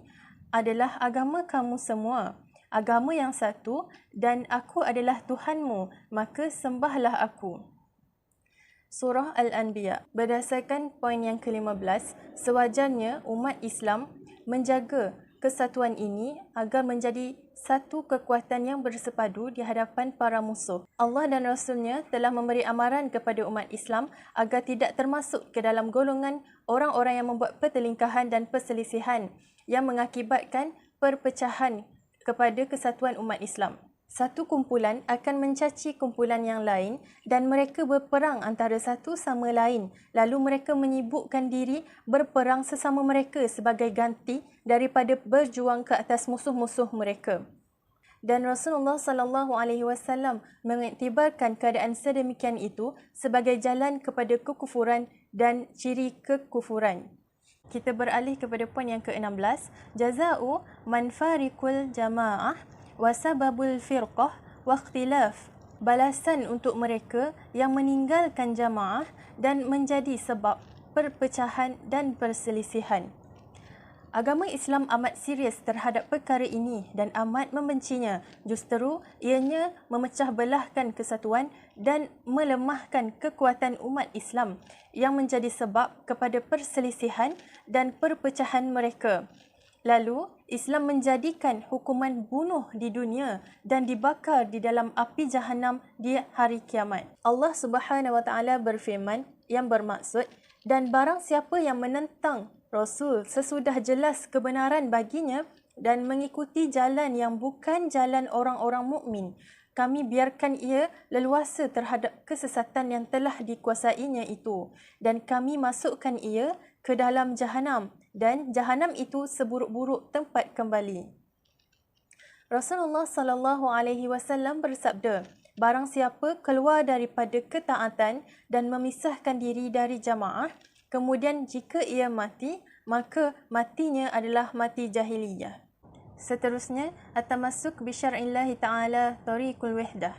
adalah agama kamu semua, agama yang satu dan aku adalah Tuhanmu, maka sembahlah aku. Surah Al-Anbiya. Berdasarkan poin yang ke-15, sewajarnya umat Islam menjaga kesatuan ini agar menjadi satu kekuatan yang bersepadu di hadapan para musuh. Allah dan Rasul-Nya telah memberi amaran kepada umat Islam agar tidak termasuk ke dalam golongan orang-orang yang membuat pertelingkahan dan perselisihan yang mengakibatkan perpecahan kepada kesatuan umat Islam. Satu kumpulan akan mencaci kumpulan yang lain dan mereka berperang antara satu sama lain. Lalu mereka menyibukkan diri berperang sesama mereka sebagai ganti daripada berjuang ke atas musuh-musuh mereka. Dan Rasulullah SAW mengiktibarkan keadaan sedemikian itu sebagai jalan kepada kekufuran dan ciri kekufuran. Kita beralih kepada poin yang ke-16. Jaza'u man farikul jama'ah wa sababul firqah wa ikhtilaf. Balasan untuk mereka yang meninggalkan jamaah dan menjadi sebab perpecahan dan perselisihan. Agama Islam amat serius terhadap perkara ini dan amat membencinya. Justru ianya memecah belahkan kesatuan dan melemahkan kekuatan umat Islam yang menjadi sebab kepada perselisihan dan perpecahan mereka. Lalu, Islam menjadikan hukuman bunuh di dunia dan dibakar di dalam api Jahannam di hari kiamat. Allah Subhanahu Wa Taala berfirman yang bermaksud, dan barang siapa yang menentang Rasul sesudah jelas kebenaran baginya dan mengikuti jalan yang bukan jalan orang-orang mukmin, kami biarkan ia leluasa terhadap kesesatan yang telah dikuasainya itu dan kami masukkan ia ke dalam Jahannam dan Jahannam itu seburuk-buruk tempat kembali. Rasulullah SAW bersabda, barang siapa keluar daripada ketaatan dan memisahkan diri dari jamaah, kemudian jika ia mati, maka matinya adalah mati jahiliyah. Seterusnya, at-tamassuk bi syar'illahi ta'ala tariqul wahdah.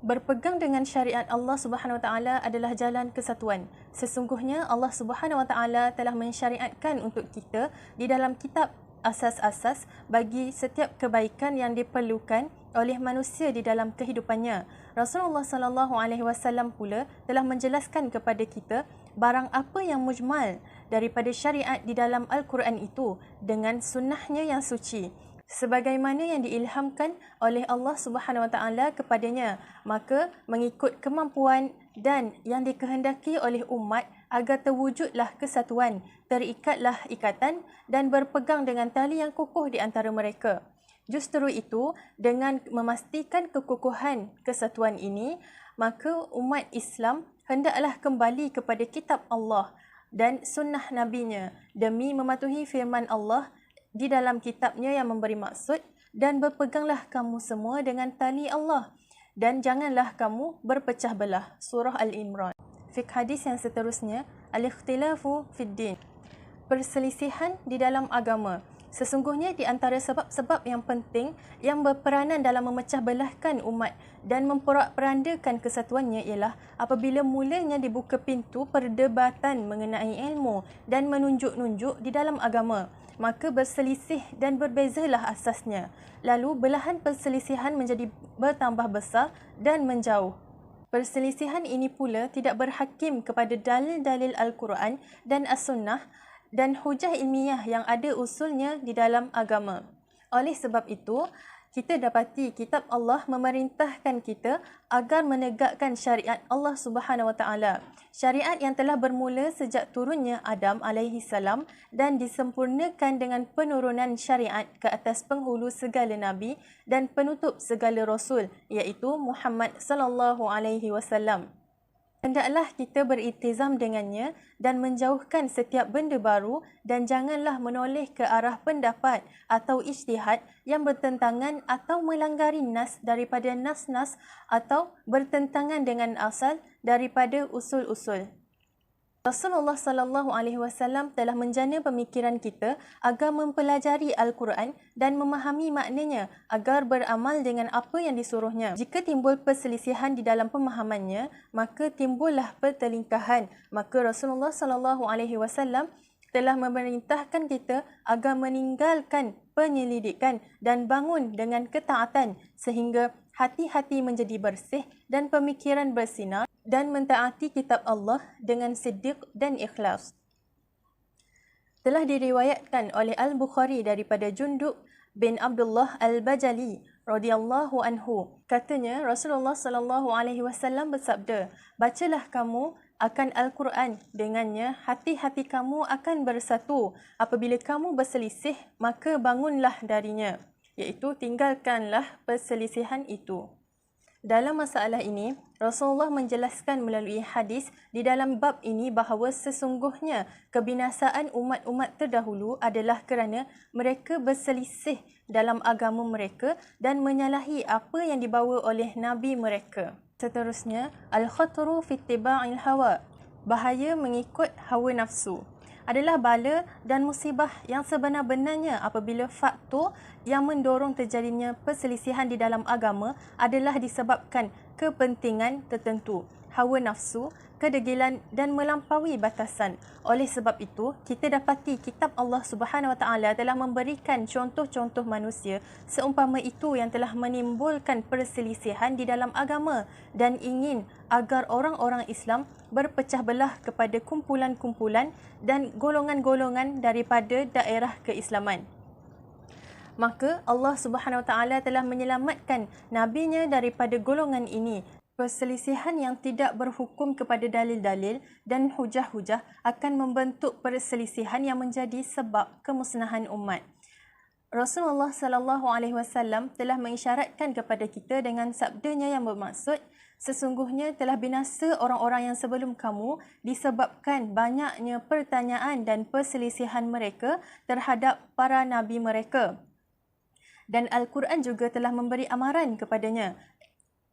Berpegang dengan syariat Allah Subhanahu Wa Taala adalah jalan kesatuan. Sesungguhnya Allah Subhanahu Wa Taala telah mensyariatkan untuk kita di dalam kitab asas-asas bagi setiap kebaikan yang diperlukan oleh manusia di dalam kehidupannya. Rasulullah SAW pula telah menjelaskan kepada kita barang apa yang mujmal daripada syariat di dalam Al-Quran itu dengan sunnahnya yang suci, sebagaimana yang diilhamkan oleh Allah Subhanahu Wa Taala kepadanya, maka mengikut kemampuan dan yang dikehendaki oleh umat agar terwujudlah kesatuan, terikatlah ikatan dan berpegang dengan tali yang kukuh di antara mereka. Justru itu, dengan memastikan kekukuhan kesatuan ini, maka umat Islam hendaklah kembali kepada kitab Allah dan sunnah Nabi-Nya demi mematuhi firman Allah di dalam kitabnya yang memberi maksud, dan berpeganglah kamu semua dengan tali Allah dan janganlah kamu berpecah belah. Surah Al-Imran. Fiqh hadis yang seterusnya, al-ikhtilafu fid din. Perselisihan di dalam agama. Sesungguhnya di antara sebab-sebab yang penting yang berperanan dalam memecah belahkan umat dan memporak-perandakan kesatuannya ialah apabila mulanya dibuka pintu perdebatan mengenai ilmu dan menunjuk-nunjuk di dalam agama, maka berselisih dan berbezalah asasnya. Lalu belahan perselisihan menjadi bertambah besar dan menjauh. Perselisihan ini pula tidak berhakim kepada dalil-dalil Al-Quran dan As-Sunnah dan hujah ilmiah yang ada usulnya di dalam agama. Oleh sebab itu, kita dapati kitab Allah memerintahkan kita agar menegakkan syariat Allah Subhanahu Wa Taala. Syariat yang telah bermula sejak turunnya Adam alaihi salam dan disempurnakan dengan penurunan syariat ke atas penghulu segala nabi dan penutup segala rasul, iaitu Muhammad sallallahu alaihi wasallam. Hendaklah kita beriltizam dengannya dan menjauhkan setiap benda baru dan janganlah menoleh ke arah pendapat atau ijtihad yang bertentangan atau melanggari nas daripada nas-nas atau bertentangan dengan asal daripada usul-usul. Rasulullah sallallahu alaihi wasallam telah menjana pemikiran kita agar mempelajari Al-Quran dan memahami maknanya agar beramal dengan apa yang disuruhnya. Jika timbul perselisihan di dalam pemahamannya, maka timbullah pertelingkahan. Maka Rasulullah sallallahu alaihi wasallam telah memerintahkan kita agar meninggalkan penyelidikan dan bangun dengan ketaatan sehingga hati-hati menjadi bersih dan pemikiran bersinar dan mentaati kitab Allah dengan siddiq dan ikhlas. Telah diriwayatkan oleh Al-Bukhari daripada Jundub bin Abdullah Al-Bajali radhiyallahu anhu. Katanya Rasulullah sallallahu alaihi wasallam bersabda, "Bacalah kamu akan Al-Quran, dengannya hati-hati kamu akan bersatu. Apabila kamu berselisih, maka bangunlah darinya." Iaitu tinggalkanlah perselisihan itu. Dalam masalah ini, Rasulullah menjelaskan melalui hadis di dalam bab ini bahawa sesungguhnya kebinasaan umat-umat terdahulu adalah kerana mereka berselisih dalam agama mereka dan menyalahi apa yang dibawa oleh Nabi mereka. Seterusnya, al-khatru fi ittiba'il hawa. Bahaya mengikut hawa nafsu adalah bala dan musibah yang sebenar-benarnya apabila faktor yang mendorong terjadinya perselisihan di dalam agama adalah disebabkan kepentingan tertentu, hawa nafsu, kedegilan dan melampaui batasan. Oleh sebab itu, kita dapati kitab Allah Subhanahu Wa Taala telah memberikan contoh-contoh manusia seumpama itu yang telah menimbulkan perselisihan di dalam agama dan ingin agar orang-orang Islam berpecah belah kepada kumpulan-kumpulan dan golongan-golongan daripada daerah keislaman. Maka Allah Subhanahu Wa Taala telah menyelamatkan nabinya daripada golongan ini. Perselisihan yang tidak berhukum kepada dalil-dalil dan hujah-hujah akan membentuk perselisihan yang menjadi sebab kemusnahan umat. Rasulullah sallallahu alaihi wasallam telah mengisyaratkan kepada kita dengan sabdanya yang bermaksud, sesungguhnya telah binasa orang-orang yang sebelum kamu disebabkan banyaknya pertanyaan dan perselisihan mereka terhadap para nabi mereka. Dan Al-Quran juga telah memberi amaran kepadanya.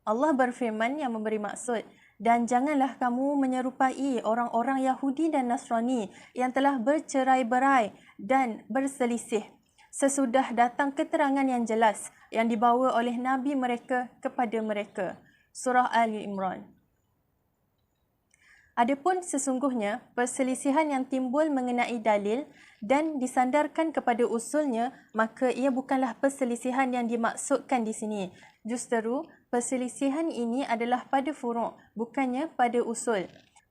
Allah berfirman yang memberi maksud, dan janganlah kamu menyerupai orang-orang Yahudi dan Nasrani yang telah bercerai-berai dan berselisih sesudah datang keterangan yang jelas yang dibawa oleh Nabi mereka kepada mereka. Surah Al-Imran. Adapun sesungguhnya perselisihan yang timbul mengenai dalil dan disandarkan kepada usulnya, maka ia bukanlah perselisihan yang dimaksudkan di sini. Justru perselisihan ini adalah pada furu', bukannya pada usul.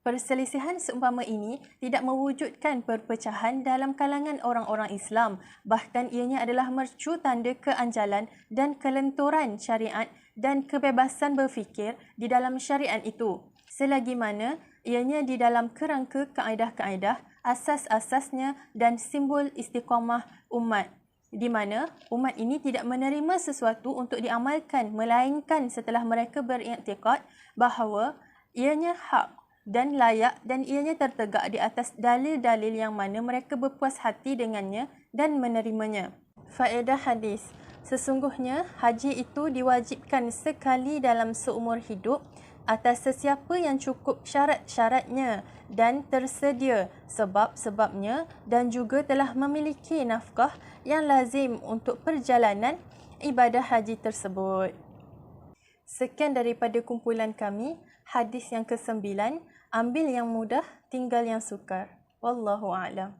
Perselisihan seumpama ini tidak mewujudkan perpecahan dalam kalangan orang-orang Islam. Bahkan ianya adalah mercu tanda keanjalan dan kelenturan syariat dan kebebasan berfikir di dalam syariat itu. Selagi mana ianya di dalam kerangka kaedah-kaedah, asas-asasnya dan simbol istiqamah umat, di mana umat ini tidak menerima sesuatu untuk diamalkan melainkan setelah mereka beriktikad bahawa ianya hak dan layak dan ianya tertegak di atas dalil-dalil yang mana mereka berpuas hati dengannya dan menerimanya. Faedah hadis. Sesungguhnya haji itu diwajibkan sekali dalam seumur hidup atas sesiapa yang cukup syarat-syaratnya dan tersedia sebab-sebabnya dan juga telah memiliki nafkah yang lazim untuk perjalanan ibadah haji tersebut. Sekian daripada kumpulan kami, hadis yang ke-9, ambil yang mudah, tinggal yang sukar. Wallahu a'lam.